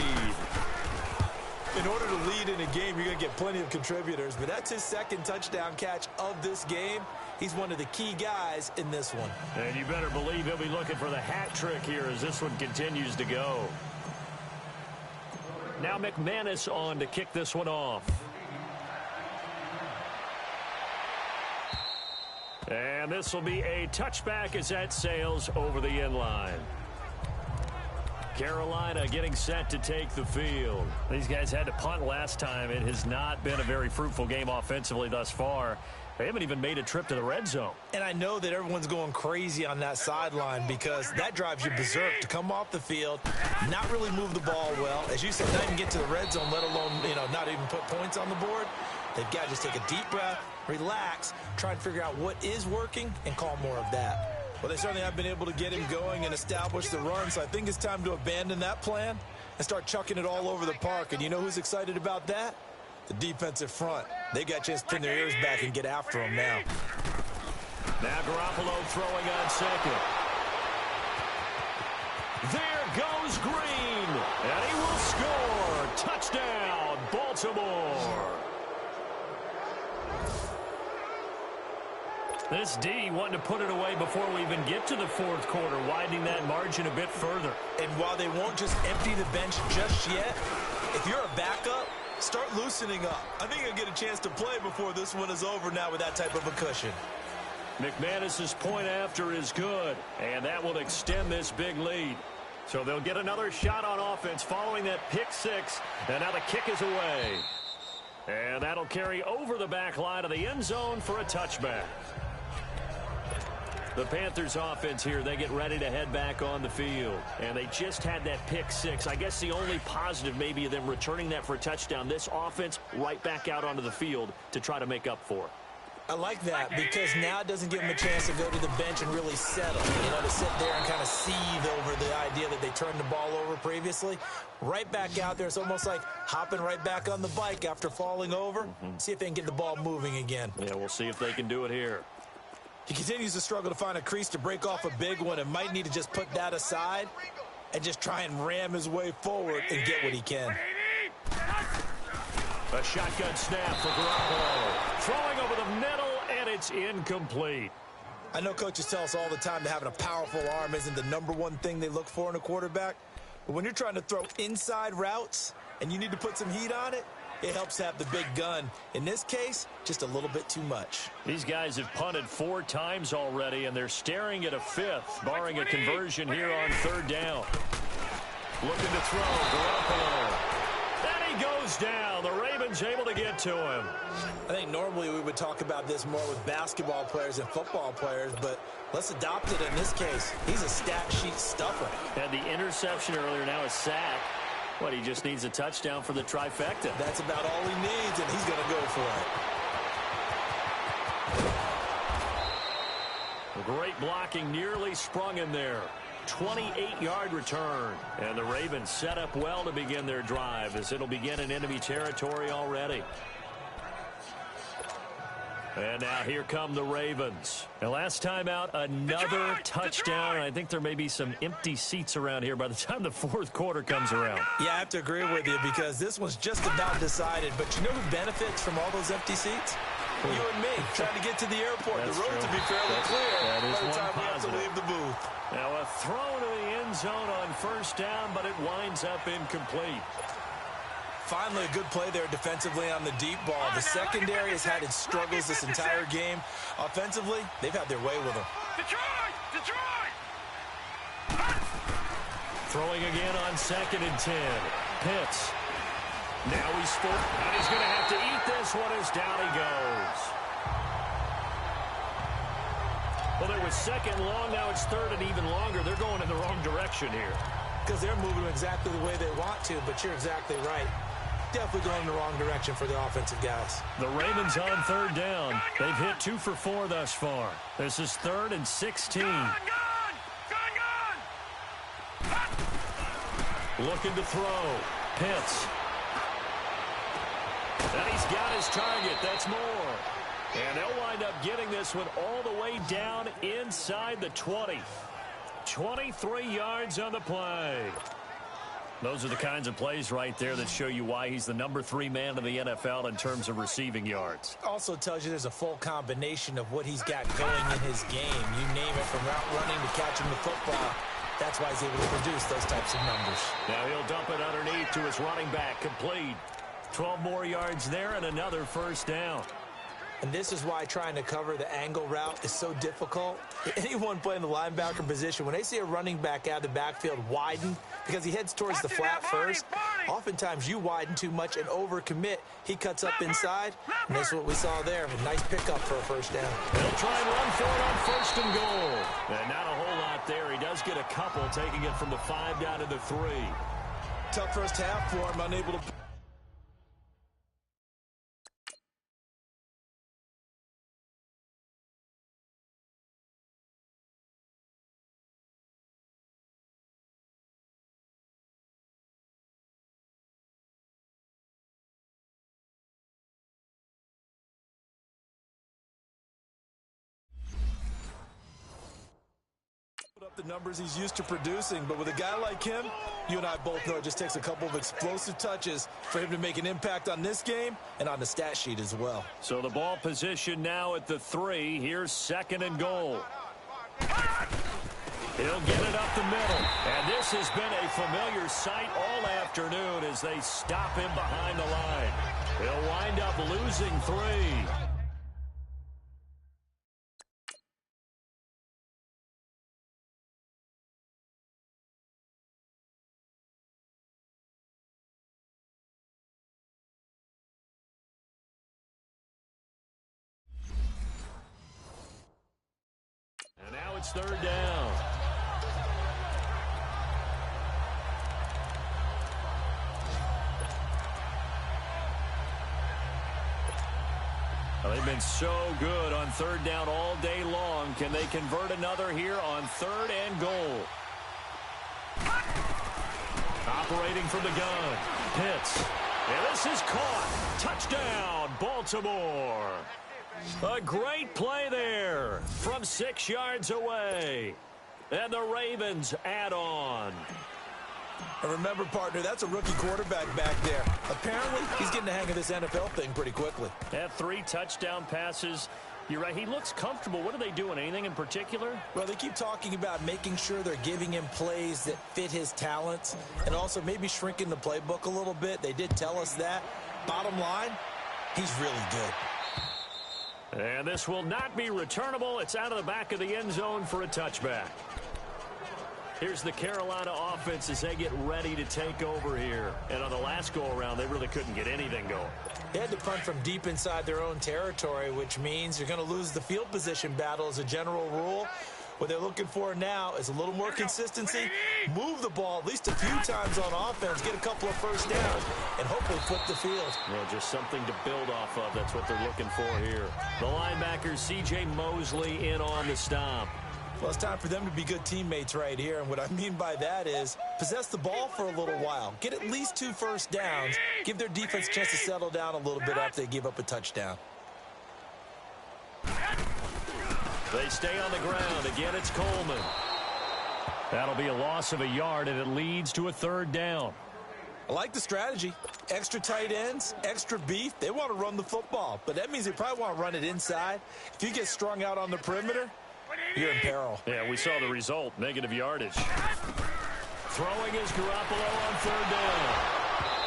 In order to lead in a game, you're going to get plenty of contributors, but that's his 2nd touchdown catch of this game. He's one of the key guys in this one. And you better believe he'll be looking for the hat trick here as this one continues to go. Now McManus on to kick this one off. And this will be a touchback as that sails over the end line. Carolina getting set to take the field. These guys had to punt last time. It has not been a very fruitful game offensively thus far. They haven't even made a trip to the red zone. And I know that everyone's going crazy on that sideline because that drives you berserk to come off the field, not really move the ball well. As you said, not even get to the red zone, let alone, not even put points on the board. They've got to just take a deep breath, relax, try and figure out what is working, and call more of that. Well, they certainly have been able to get him going and establish the run, so I think it's time to abandon that plan and start chucking it all over the park. And you know who's excited about that? The defensive front. They got a chance to pin their ears back and get after him now. Now Garoppolo throwing on 2nd. There goes Green, and he will score. Touchdown, Baltimore. This D wanting to put it away before we even get to the 4th quarter, widening that margin a bit further. And while they won't just empty the bench just yet, if you're a backup, start loosening up. I think you'll get a chance to play before this one is over now with that type of a cushion. McManus's point after is good, and that will extend this big lead. So they'll get another shot on offense following that pick 6, and now the kick is away. And that'll carry over the back line of the end zone for a touchback. The Panthers offense here, they get ready to head back on the field. And they just had that pick 6. I guess the only positive maybe of them returning that for a touchdown. This offense right back out onto the field to try to make up for it. I like that because now it doesn't give them a chance to go to the bench and really settle. To sit there and kind of seethe over the idea that they turned the ball over previously. Right back out there. It's almost like hopping right back on the bike after falling over. See if they can get the ball moving again. Yeah, we'll see if they can do it here. He continues to struggle to find a crease to break off a big one and might need to just put that aside and just try and ram his way forward and get what he can. A shotgun snap for Garoppolo. Throwing over the middle, and it's incomplete. I know coaches tell us all the time that having a powerful arm isn't the #1 thing they look for in a quarterback. But when you're trying to throw inside routes and you need to put some heat on it, it helps have the big gun. In this case, just a little bit too much. These guys have punted 4 times already, and they're staring at a 5th, barring a conversion here on 3rd down. Looking to throw, Garoppolo. And he goes down. The Ravens able to get to him. I think normally we would talk about this more with basketball players and football players, but let's adopt it in this case. He's a stat sheet stuffer. And the interception earlier, now a sack. What, he just needs a touchdown for the trifecta. That's about all he needs, and he's going to go for it. Great blocking, nearly sprung in there. 28-yard return. And the Ravens set up well to begin their drive as it'll begin in enemy territory already. And now here come the Ravens. And last time out, another touchdown. And I think there may be some empty seats around here by the time the fourth quarter comes around. Yeah, I have to agree with you because this one's just about decided. But you know who benefits from all those empty seats? You and me, trying to get to the airport. That's the road true. to be fairly clear That is by the one time we have to positive. leave the booth. Now a throw to the end zone on first down, but it winds up incomplete. Finally, a good play there defensively on the deep ball. The secondary has had its struggles this entire game. Offensively, they've had their way with them. Detroit! Detroit! Throwing again on 2nd and 10. Pitts. Now he's full, and he's going to have to eat this one as down he goes. Well, there was 2nd long, now it's 3rd and even longer. They're going in the wrong direction here. Because they're moving exactly the way they want to, but you're exactly right. Definitely going in the wrong direction for the offensive guys. The Ravens on 3rd down. They've hit 2 for 4 thus far. This is 3rd and 16. Gun! Looking to throw. Pitts. And he's got his target. That's more. And they'll wind up getting this one all the way down inside the 20. 23 yards on the play. Those are the kinds of plays right there that show you why he's the number 3 man in the NFL in terms of receiving yards. Also tells you there's a full combination of what he's got going in his game. You name it, from route running to catching the football. That's why he's able to produce those types of numbers. Now he'll dump it underneath to his running back. Complete. 12 more yards there and another first down. And this is why trying to cover the angle route is so difficult. Anyone playing the linebacker position, when they see a running back out of the backfield widen, because he heads towards the flat first, oftentimes you widen too much and overcommit. He cuts up inside, and that's what we saw there. A nice pickup for a first down. They'll try and run for it on 1st and goal. And not a whole lot there. He does get a couple, taking it from the 5 down to the 3. Tough first half for him, unable to... up the numbers he's used to producing, but with a guy like him, you and I both know it just takes a couple of explosive touches for him to make an impact on this game and on the stat sheet as well. So the ball position now at the 3. Here's 2nd and goal. He'll get it up the middle. And this has been a familiar sight all afternoon as they stop him behind the line. He'll wind up losing 3. And now it's 3rd down. Well, they've been so good on 3rd down all day long. Can they convert another here on 3rd and goal? Operating from the gun. Pitts. And this is caught. Touchdown, Baltimore. A great play there from 6 yards away. And the Ravens add on. And remember, partner, that's a rookie quarterback back there. Apparently, he's getting the hang of this NFL thing pretty quickly. Had 3 touchdown passes. You're right, he looks comfortable. What are they doing? Anything in particular? Well, they keep talking about making sure they're giving him plays that fit his talents and also maybe shrinking the playbook a little bit. They did tell us that. Bottom line, he's really good. And this will not be returnable. It's out of the back of the end zone for a touchback. Here's the Carolina offense as they get ready to take over here. And on the last go-around, they really couldn't get anything going. They had to punt from deep inside their own territory, which means you're going to lose the field position battle as a general rule. What they're looking for now is a little more consistency, move the ball at least a few times on offense, get a couple of first downs, and hopefully flip the field. Well, just something to build off of. That's what they're looking for here. The linebacker, C.J. Mosley, in on the stop. Well, it's time for them to be good teammates right here, and what I mean by that is possess the ball for a little while, get at least 2 first downs, give their defense a chance to settle down a little bit after they give up a touchdown. They stay on the ground. Again, it's Coleman. That'll be a loss of a yard, and it leads to a 3rd down. I like the strategy. Extra tight ends, extra beef. They want to run the football, but that means they probably want to run it inside. If you get strung out on the perimeter, you're in peril. Yeah, we saw the result. Negative yardage. Throwing is Garoppolo on 3rd down.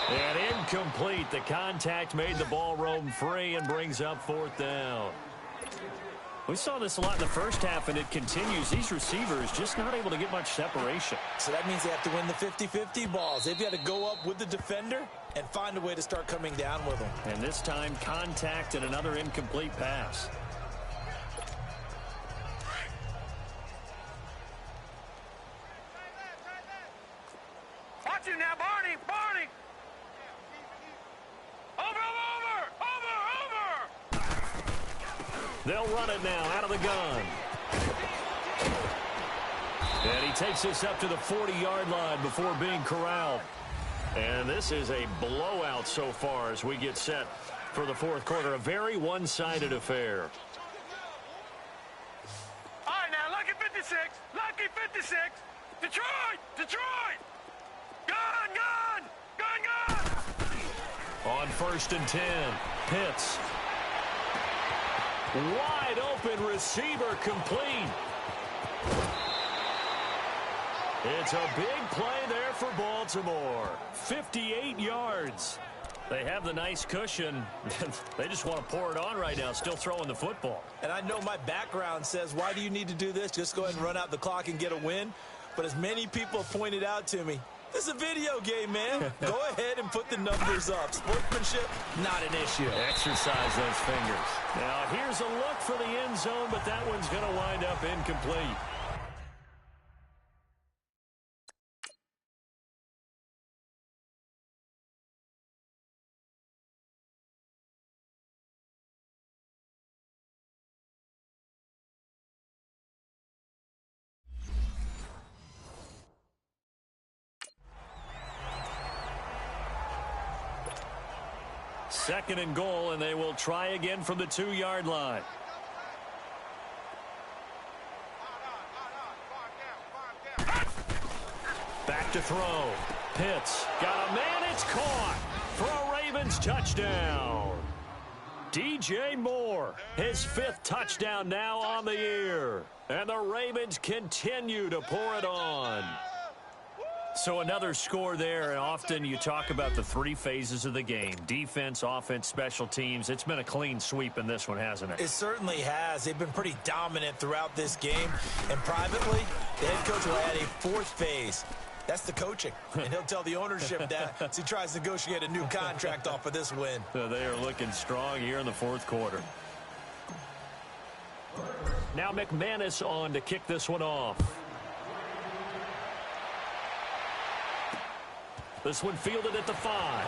And incomplete. The contact made the ball roam free and brings up 4th down. We saw this a lot in the first half, and it continues. These receivers just not able to get much separation. So that means they have to win the 50-50 balls. They've got to go up with the defender and find a way to start coming down with them. And this time, contact and another incomplete pass. Watch it now, Barney! Barney! Over! They'll run it now out of the gun. And he takes this up to the 40-yard line before being corralled. And this is a blowout so far as we get set for the 4th quarter. A very one-sided affair. All right, now, Lucky 56! Lucky 56! Detroit! Detroit! Gun! Gun! Gun! Gun! On 1st and 10, Pitts. Wide open receiver complete. It's a big play there for Baltimore. 58 yards. They have the nice cushion. They just want to pour it on right now, still throwing the football. And I know my background says, why do you need to do this? Just go ahead and run out the clock and get a win. But as many people have pointed out to me, this is a video game, man. Go ahead and put the numbers up. Sportsmanship, not an issue. Exercise those fingers. Now, here's a look for the end zone, but that one's going to wind up incomplete. Second and goal, and they will try again from the 2-yard line. Back to throw. Pitts got a man. It's caught for a Ravens touchdown. DJ Moore, his 5th touchdown now on the year. And the Ravens continue to pour it on. So another score there, and often you talk about the 3 phases of the game. Defense, offense, special teams. It's been a clean sweep in this one, hasn't it? It certainly has. They've been pretty dominant throughout this game. And privately, the head coach will add a 4th phase. That's the coaching. And he'll tell the ownership that as he tries to negotiate a new contract off of this win. So they are looking strong here in the 4th quarter. Now McManus on to kick this one off. This one fielded at the 5.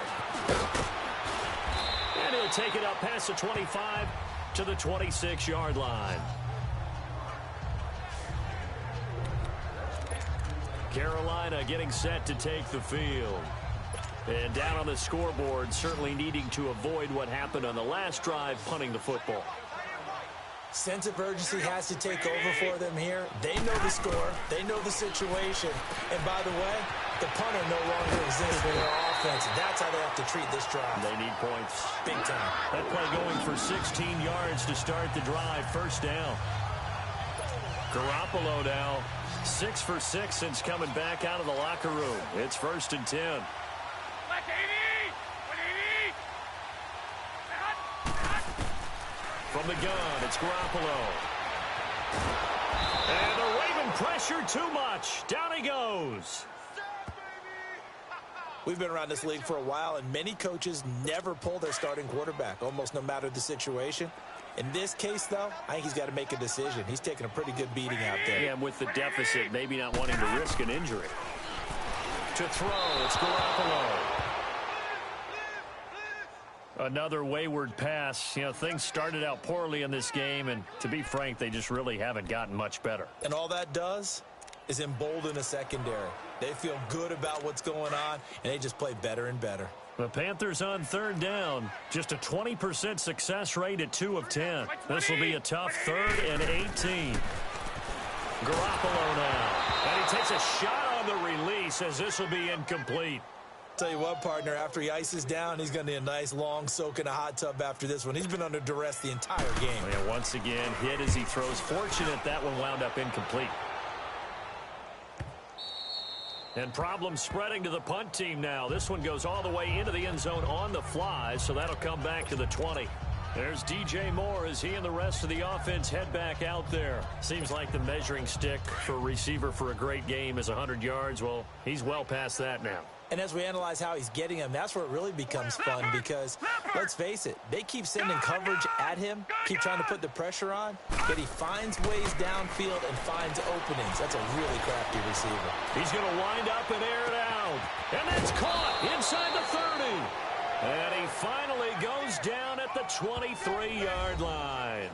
And he'll take it up past the 25 to the 26-yard line. Carolina getting set to take the field. And down on the scoreboard, certainly needing to avoid what happened on the last drive, punting the football. Sense of urgency has to take over for them here. They know the score. They know the situation. And by the way, the punter no longer exists for their offense. That's how they have to treat this drive. They need points. Big time. That play going for 16 yards to start the drive. 1st down. Garoppolo now 6 for 6 since coming back out of the locker room. It's 1st and 10. From the gun, it's Garoppolo. And the Raven pressure too much. Down he goes. We've been around this league for a while, and many coaches never pull their starting quarterback, almost no matter the situation. In this case, though, I think he's got to make a decision. He's taking a pretty good beating out there. Yeah, with the deficit, maybe not wanting to risk an injury. To throw, it's Garoppolo. Another wayward pass. You know, things started out poorly in this game, and to be frank, they just really haven't gotten much better. And all that does is embolden a secondary. They feel good about what's going on, and they just play better and better. The Panthers on third down. Just a 20% success rate at 2 of 10. This will be a tough 3rd and 18. Garoppolo now. And he takes a shot on the release as this will be incomplete. Tell you what, partner, after he ices down, he's going to need a nice long soak in a hot tub after this one. He's been under duress the entire game. Yeah, once again, hit as he throws. Fortunate that one wound up incomplete. And problems spreading to the punt team now. This one goes all the way into the end zone on the fly, so that'll come back to the 20. There's DJ Moore as he and the rest of the offense head back out there. Seems like the measuring stick for a receiver for a great game is 100 yards. Well, he's well past that now. And as we analyze how he's getting them, that's where it really becomes fun because, let's face it, they keep sending coverage at him, keep trying to put the pressure on, but he finds ways downfield and finds openings. That's a really crafty receiver. He's going to wind up and air it out. And that's caught inside the 30. And he finally goes down at the 23-yard line.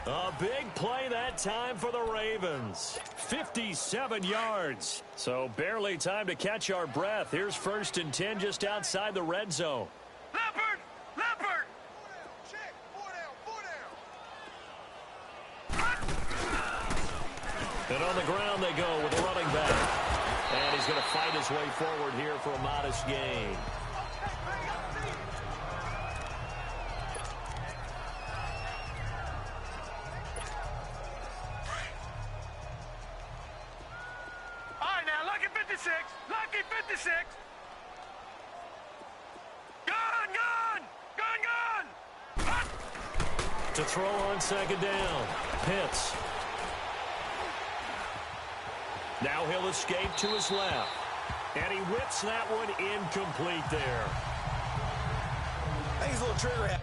A big play that time for the Ravens. 57 yards. So barely time to catch our breath. Here's 1st and 10 just outside the red zone. Leopard! Leopard! Check! 4 down! And on the ground they go with a running back. And he's going to fight his way forward here for a modest gain. Lucky 56! Gun! To throw on 2nd down. Pitts. Now he'll escape to his left. And he whips that one incomplete there. I think he's a little trigger happy.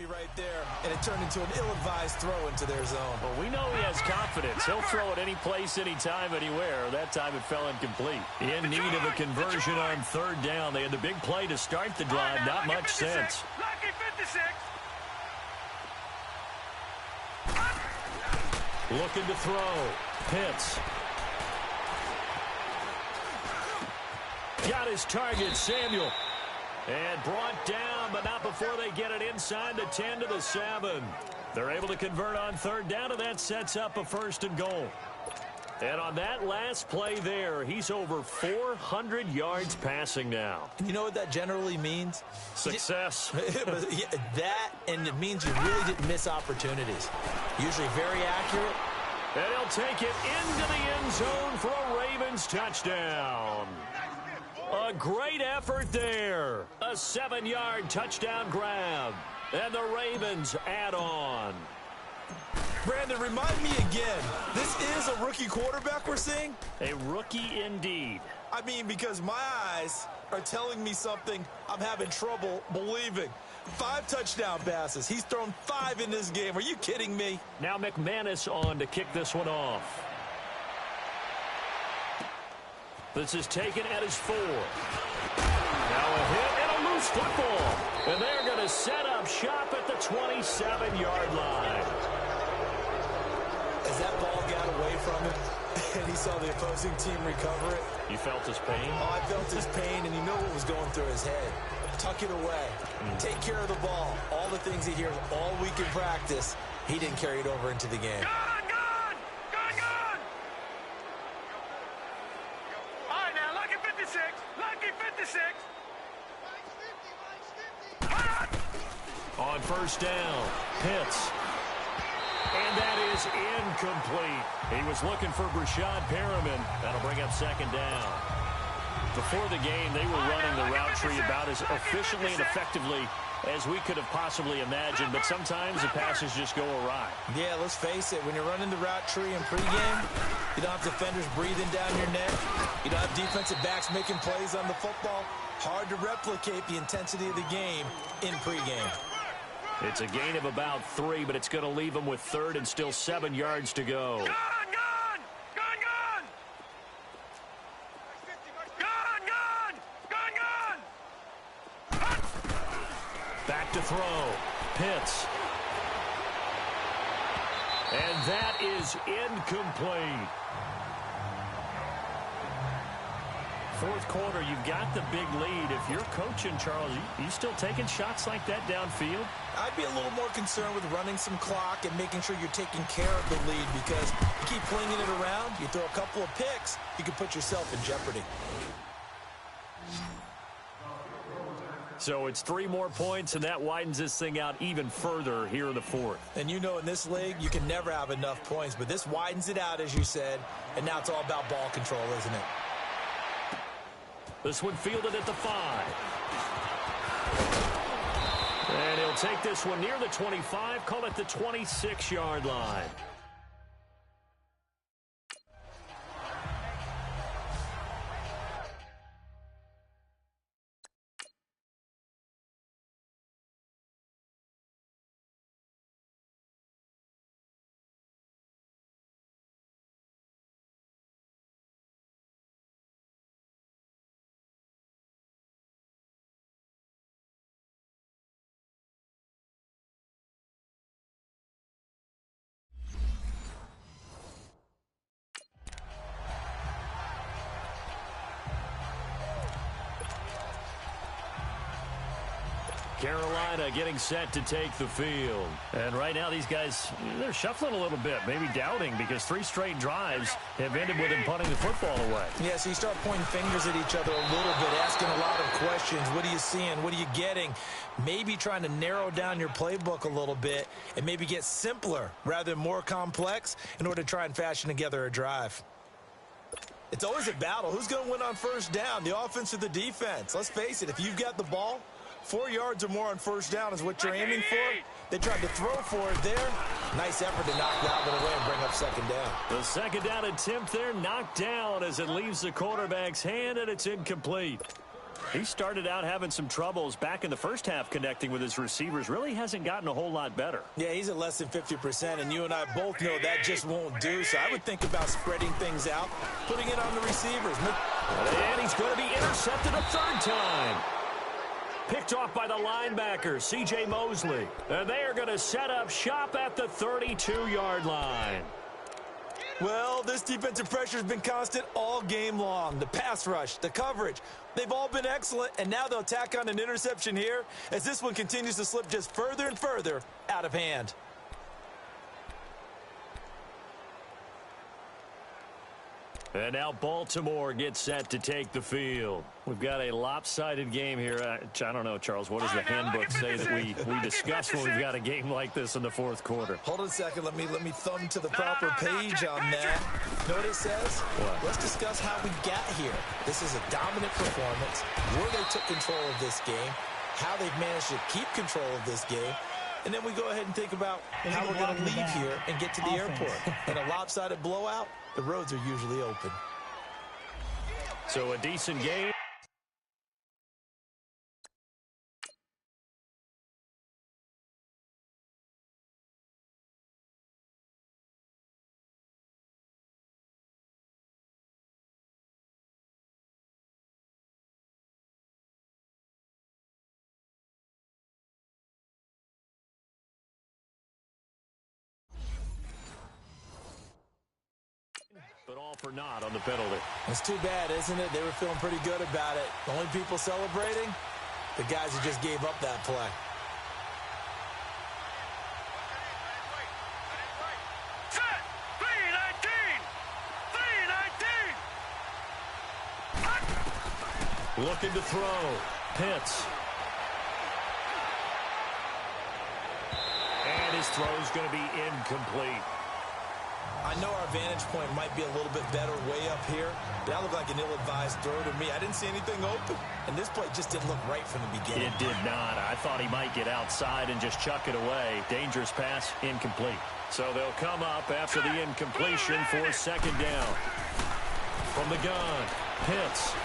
Right there, and it turned into an ill-advised throw into their zone. Well, we know he has confidence. He'll throw it any place, anytime, anywhere. That time it fell incomplete. In need of a conversion on 3rd down. They had the big play to start the drive. Not much sense. Lucky 56! Looking to throw. Pitts. Got his target, Samuel. And brought down, but not before they get it inside the 10 to the 7. They're able to convert on 3rd down, and that sets up a 1st and goal. And on that last play there, he's over 400 yards passing now. And you know what that generally means? Success. That, and it means you really didn't miss opportunities. Usually very accurate. And he'll take it into the end zone for a Ravens touchdown. A great effort there. A 7-yard touchdown grab. And the Ravens add on. Brandon, remind me again, this is a rookie quarterback we're seeing? A rookie indeed. I mean, because my eyes are telling me something I'm having trouble believing. 5 touchdown passes. He's thrown 5 in this game. Are you kidding me? Now McManus on to kick this one off. This is taken at his 4. Now a hit and a loose football. And they're going to set up shop at the 27-yard line. As that ball got away from him and he saw the opposing team recover it. You felt his pain? Oh, I felt his pain, and you know what was going through his head. Tuck it away. Take care of the ball. All the things he hears all week in practice, he didn't carry it over into the game. Gun! All right, now, lucky 56. Lucky 56. On 1st down, Pitts. And that is incomplete. He was looking for Brashad Perriman. That'll bring up 2nd down. Before the game, they were running the route tree about as efficiently and effectively as we could have possibly imagined, but sometimes the passes just go awry. Yeah, let's face it, when you're running the route tree in pregame, you don't have defenders breathing down your neck. You don't have defensive backs making plays on the football. Hard to replicate the intensity of the game in pregame. It's a gain of about 3, but it's going to leave them with 3rd and still 7 yards to go. Back to throw. Pitts. And that is incomplete. Fourth quarter, you've got the big lead. If you're coaching, Charles, you still taking shots like that downfield? I'd be a little more concerned with running some clock and making sure you're taking care of the lead, because you keep flinging it around, you throw a couple of picks, you can put yourself in jeopardy. So it's 3 more points, and that widens this thing out even further here in the fourth. And you know, in this league, you can never have enough points, but this widens it out, as you said, and now it's all about ball control, isn't it? This one fielded at the 5. And he'll take this one near the 25, call it the 26-yard line. Carolina getting set to take the field. And right now these guys, they're shuffling a little bit, maybe doubting, because 3 straight drives have ended with them punting the football away. Yeah, so you start pointing fingers at each other a little bit, asking a lot of questions. What are you seeing? What are you getting? Maybe trying to narrow down your playbook a little bit and maybe get simpler rather than more complex in order to try and fashion together a drive. It's always a battle. Who's going to win on first down, the offense or the defense? Let's face it, if you've got the ball, 4 yards or more on first down is what you're aiming for. They tried to throw for it there. Nice effort to knock that one away and bring up second down. The second down attempt there knocked down as it leaves the quarterback's hand, and it's incomplete. He started out having some troubles back in the first half connecting with his receivers. Really hasn't gotten a whole lot better. Yeah, he's at less than 50%, and you and I both know that just won't do. So I would think about spreading things out, putting it on the receivers. And he's going to be intercepted a 3rd time. Picked off by the linebacker, C.J. Mosley. And they are going to set up shop at the 32-yard line. Well, this defensive pressure has been constant all game long. The pass rush, the coverage, they've all been excellent, and now they'll tack on an interception here as this one continues to slip just further and further out of hand. And now Baltimore gets set to take the field. We've got a lopsided game here. I don't know, Charles, what does the handbook say that we discuss when we've got a game like this in the fourth quarter? Hold on a second. Let me thumb to the proper page on that. Know what it says? What? Let's discuss how we got here. This is a dominant performance, where they took control of this game, how they've managed to keep control of this game, and then we go ahead and think about how we're going to leave here and get to the airport. In a lopsided blowout, the roads are usually open. So a decent game. But all for naught on the penalty. It's too bad, isn't it? They were feeling pretty good about it. The only people celebrating, the guys who just gave up that play. Set! 3-19! 3-19! Looking to throw. Pitts. And his throw is going to be incomplete. I I know our vantage point might be a little bit better way up here, but that looked like an ill-advised throw to me. I didn't see anything open, and this play just didn't look right from the beginning. It did not. I thought he might get outside and just chuck it away. Dangerous pass, incomplete. So they'll come up after the incompletion for second down. From the gun, Pitts.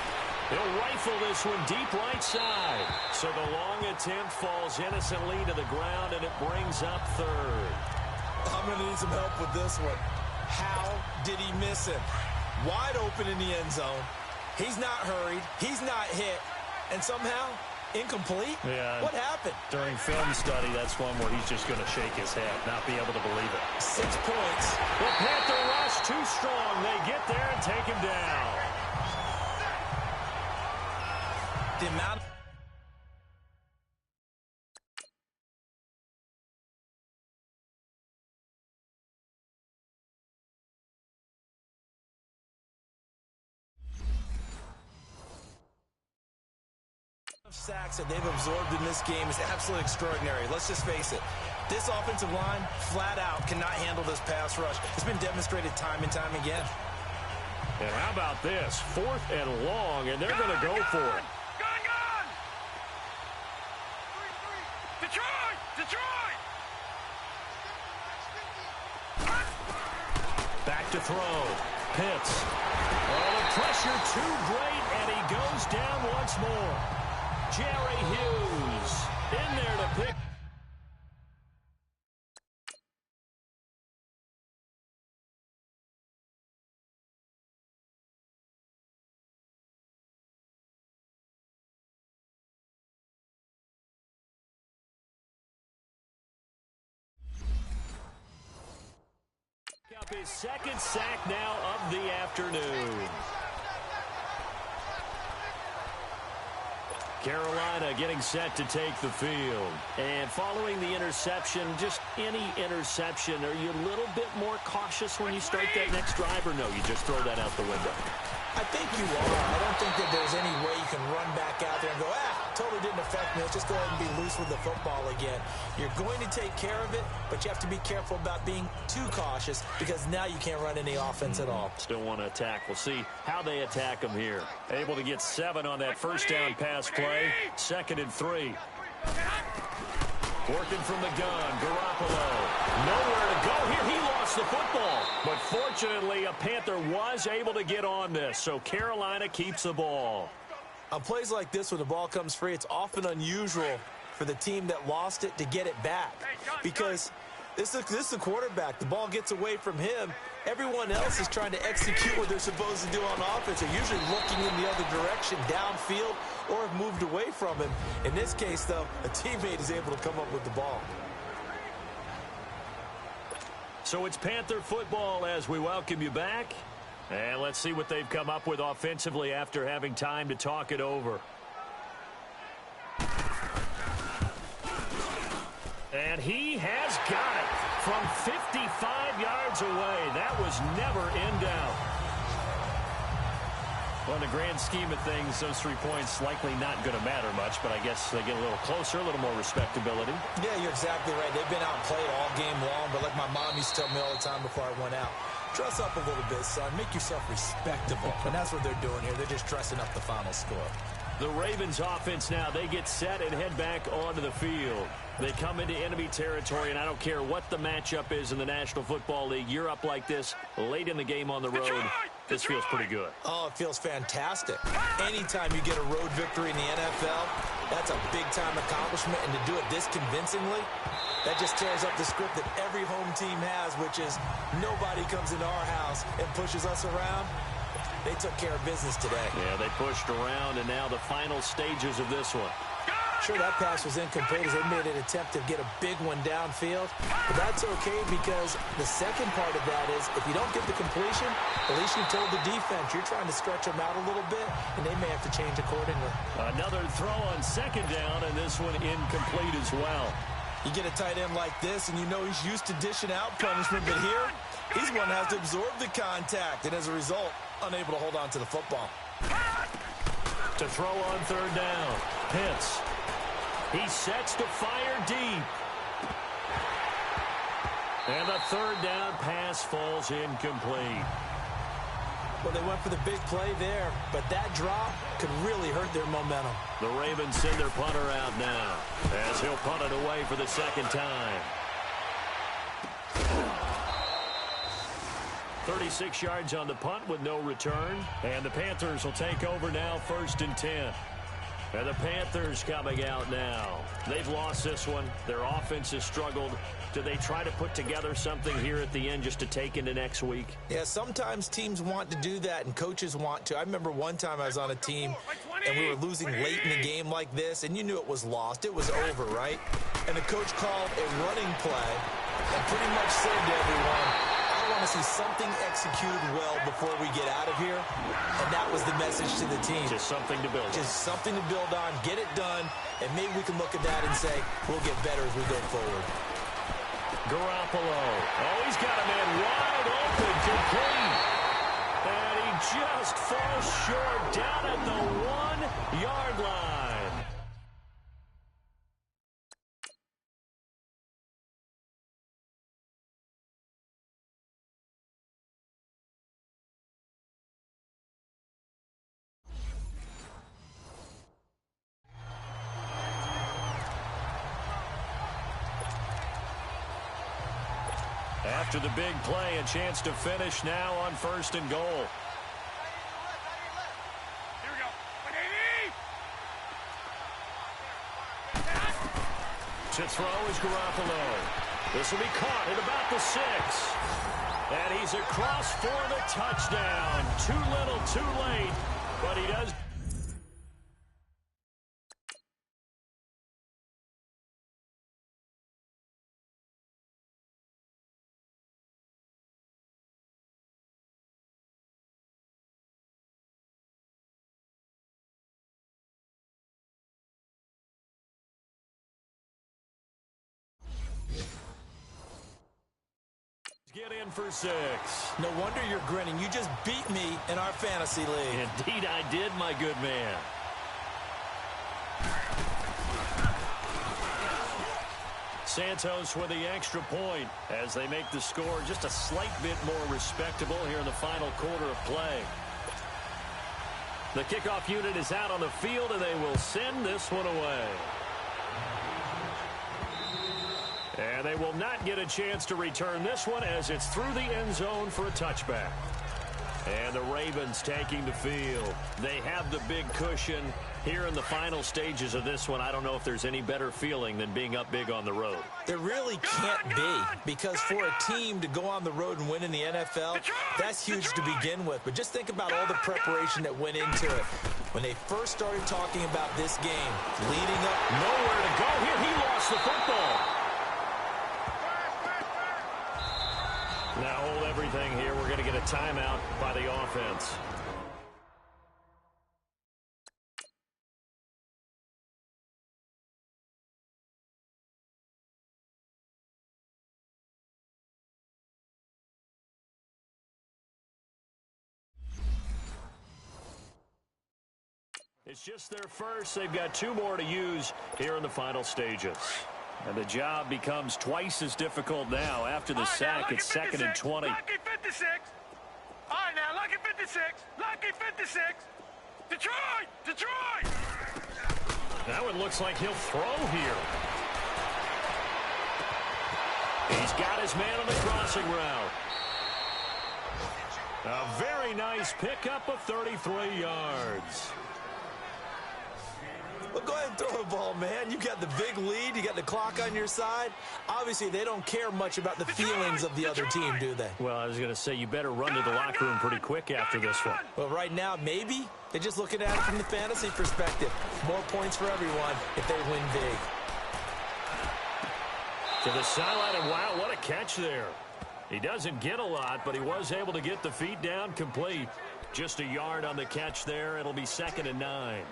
He'll rifle this one deep right side. So the long attempt falls innocently to the ground, and it brings up third. I'm going to need some help with this one. How did he miss him? Wide open in the end zone. He's not hurried. He's not hit. And somehow, incomplete? Yeah. What happened? During film study, that's one where he's just going to shake his head, not be able to believe it. 6 points. The Panther rush too strong. They get there and take him down. The amount of sacks that they've absorbed in this game is absolutely extraordinary. Let's just face it. This offensive line, flat out, cannot handle this pass rush. It's been demonstrated time and time again. And how about this? 4th and long, and they're going to go for it. Gun! Detroit! Detroit! Back to throw. Pitts. Oh, the pressure too great, and he goes down once more. Jerry Hughes in there to pick. Up his second sack now of the afternoon. Carolina getting set to take the field. And following the interception, just any interception, are you a little bit more cautious when you start that next drive, or no, you just throw that out the window? I think you are. I don't think that there's any way you can run back out there and go, totally didn't affect me. Let's just go ahead and be loose with the football again. You're going to take care of it, but you have to be careful about being too cautious because now you can't run any offense at all. Still want to attack. We'll see how they attack them here. Able to get 7 on that first down pass play. 2nd and 3. Working from the gun, Garoppolo. Nowhere to go here. He lost the football. But fortunately, a Panther was able to get on this, so Carolina keeps the ball. On plays like this, when the ball comes free, it's often unusual for the team that lost it to get it back. Because this is the quarterback. The ball gets away from him. Everyone else is trying to execute what they're supposed to do on offense. They're usually looking in the other direction, downfield, or have moved away from him. In this case, though, a teammate is able to come up with the ball. So it's Panther football as we welcome you back. And let's see what they've come up with offensively after having time to talk it over. And he has got it from 55 yards away. That was never in doubt. Well, in the grand scheme of things, those 3 points likely not going to matter much, but I guess they get a little closer, a little more respectability. Yeah, you're exactly right. They've been outplayed all game long, but like my mom used to tell me all the time before I went out, dress up a little bit, son. Make yourself respectable. And that's what they're doing here. They're just dressing up the final score. The Ravens offense now, they get set and head back onto the field. They come into enemy territory, and I don't care what the matchup is in the National Football League. You're up like this late in the game on the road. This feels pretty good. Oh, it feels fantastic. Anytime you get a road victory in the NFL, that's a big-time accomplishment, and to do it this convincingly, that just tears up the script that every home team has, which is nobody comes into our house and pushes us around. They took care of business today. Yeah, they pushed around, and now the final stages of this one. Sure, that pass was incomplete as they made an attempt to get a big one downfield. But that's okay because the second part of that is if you don't get the completion, at least you told the defense you're trying to stretch them out a little bit, and they may have to change accordingly. Another throw on second down, and this one incomplete as well. You get a tight end like this, and you know he's used to dishing out punishment, but here, he's one that has to absorb the contact, and as a result, unable to hold on to the football. To throw on third down, Pitts. He sets to fire deep. And the third down pass falls incomplete. Well, they went for the big play there, but that drop could really hurt their momentum. The Ravens send their punter out now as he'll punt it away for the second time. 36 yards on the punt with no return. And the Panthers will take over now, 1st and 10. And the Panthers coming out now. They've lost this one. Their offense has struggled. Do they try to put together something here at the end just to take into next week? Yeah, sometimes teams want to do that and coaches want to. I remember one time I was on a team and we were losing late in the game like this, and you knew it was lost. It was over, right? And the coach called a running play and pretty much said to everyone, I want to see something executed well before we get out of here. And that was the message to the team. Just something to build on. Just something to build on, get it done, and maybe we can look at that and say, we'll get better as we go forward. Garoppolo. Oh, he's got a man wide open, complete. And he just falls short down at the 1-yard line. After the big play, a chance to finish now on 1st and goal. Here we go. To throw is Garoppolo. This will be caught at about the 6. And he's across for the touchdown. Too little, too late. But he does. Get in for 6. No wonder you're grinning. You just beat me in our fantasy league. Indeed I did, my good man. Santos with the extra point as they make the score just a slight bit more respectable here in the final quarter of play. The kickoff unit is out on the field, and they will send this one away. And they will not get a chance to return this one as it's through the end zone for a touchback. And the Ravens taking the field. They have the big cushion here in the final stages of this one. I don't know if there's any better feeling than being up big on the road. There really can't be, because for a team to go on the road and win in the NFL, that's huge to begin with. But just think about all the preparation that went into it. When they first started talking about this game, leading up, nowhere to go here. He lost the football. Now hold everything here. We're going to get a timeout by the offense. It's just their first. They've got 2 more to use here in the final stages. And the job becomes twice as difficult now. After the sack, it's 2nd and 20. Lucky 56. All right, now, lucky 56. Lucky 56. Detroit! Detroit! Now it looks like he'll throw here. He's got his man on the crossing route. A very nice pickup of 33 yards. Well, go ahead and throw the ball, man. You got the big lead. You got the clock on your side. Obviously, they don't care much about the feelings of the other team, do they? Well, I was going to say, you better run to the locker room pretty quick after this one. Well, right now, maybe. They're just looking at it from the fantasy perspective. More points for everyone if they win big. To the sideline, and wow, what a catch there. He doesn't get a lot, but he was able to get the feet down complete. Just a yard on the catch there. It'll be 2nd and 9.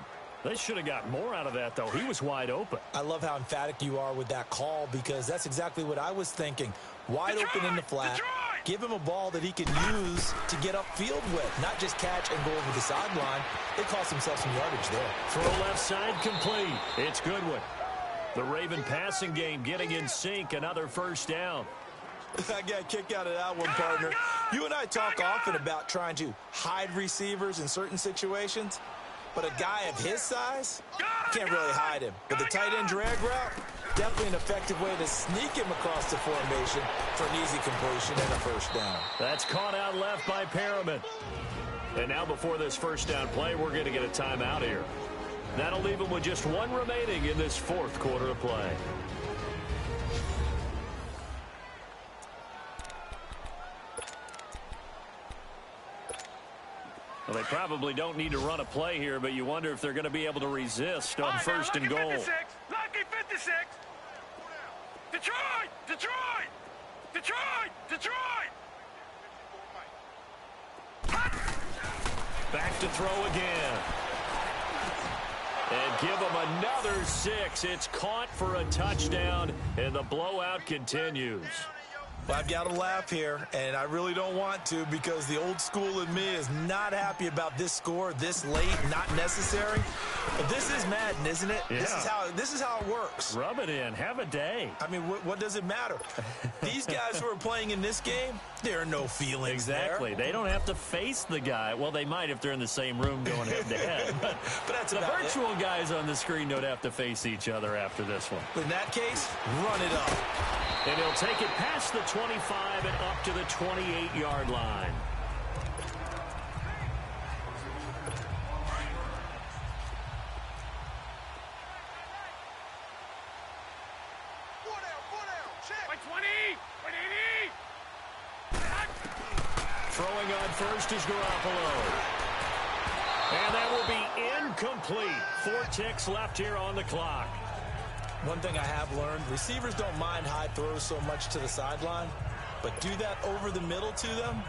They should have got more out of that, though. He was wide open. I love how emphatic you are with that call, because that's exactly what I was thinking. Wide open in the flat. Give him a ball that he can use to get upfield with, not just catch and go over the sideline. They cost themselves some yardage there. Throw left side complete. It's Goodwin. The Raven passing game getting in sync. Another first down. I got a kick out of that one, partner. You and I talk often about trying to hide receivers in certain situations, but a guy of his size, can't really hide him. But the tight end drag route, definitely an effective way to sneak him across the formation for an easy completion and a first down. That's caught out left by Perriman. And now before this first down play, we're going to get a timeout here. That'll leave him with just one remaining in this fourth quarter of play. Well, they probably don't need to run a play here, but you wonder if they're going to be able to resist on first and goal. Lucky 56. Detroit! Detroit! Detroit! Detroit! Back to throw again. And give them another 6. It's caught for a touchdown, and the blowout continues. Well, I've got to laugh here, and I really don't want to because the old school in me is not happy about this score this late, not necessary. But this is Madden, isn't it? Yeah. This is how it works. Rub it in. Have a day. I mean, what does it matter? These guys who are playing in this game, there are no feelings Exactly. there. They don't have to face the guy. Well, they might if they're in the same room going head-to-head. But that's the about virtual it. guys on the screen don't have to face each other after this one. In that case, run it up. And he'll take it past the 25 and up to the 28-yard line. Throwing on first is Garoppolo. And that will be incomplete. 4 ticks left here on the clock. One thing I have learned, receivers don't mind high throws so much to the sideline, but do that over the middle to them,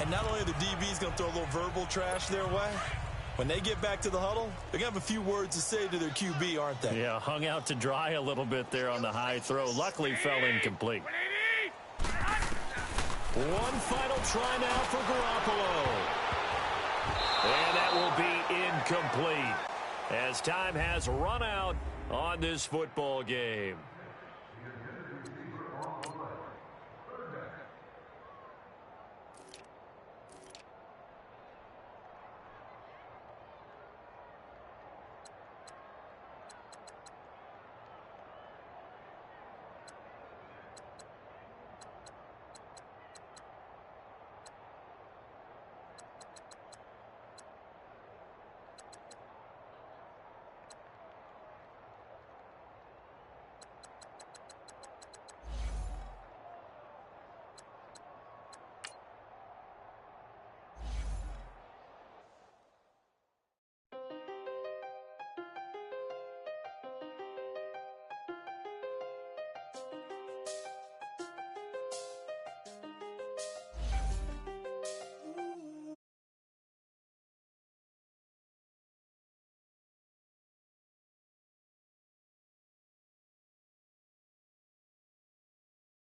and not only are the DBs going to throw a little verbal trash their way, when they get back to the huddle, they're going to have a few words to say to their QB, aren't they? Yeah, hung out to dry a little bit there on the high throw. Luckily fell incomplete. One final try now for Garoppolo. And that will be incomplete as time has run out on this football game.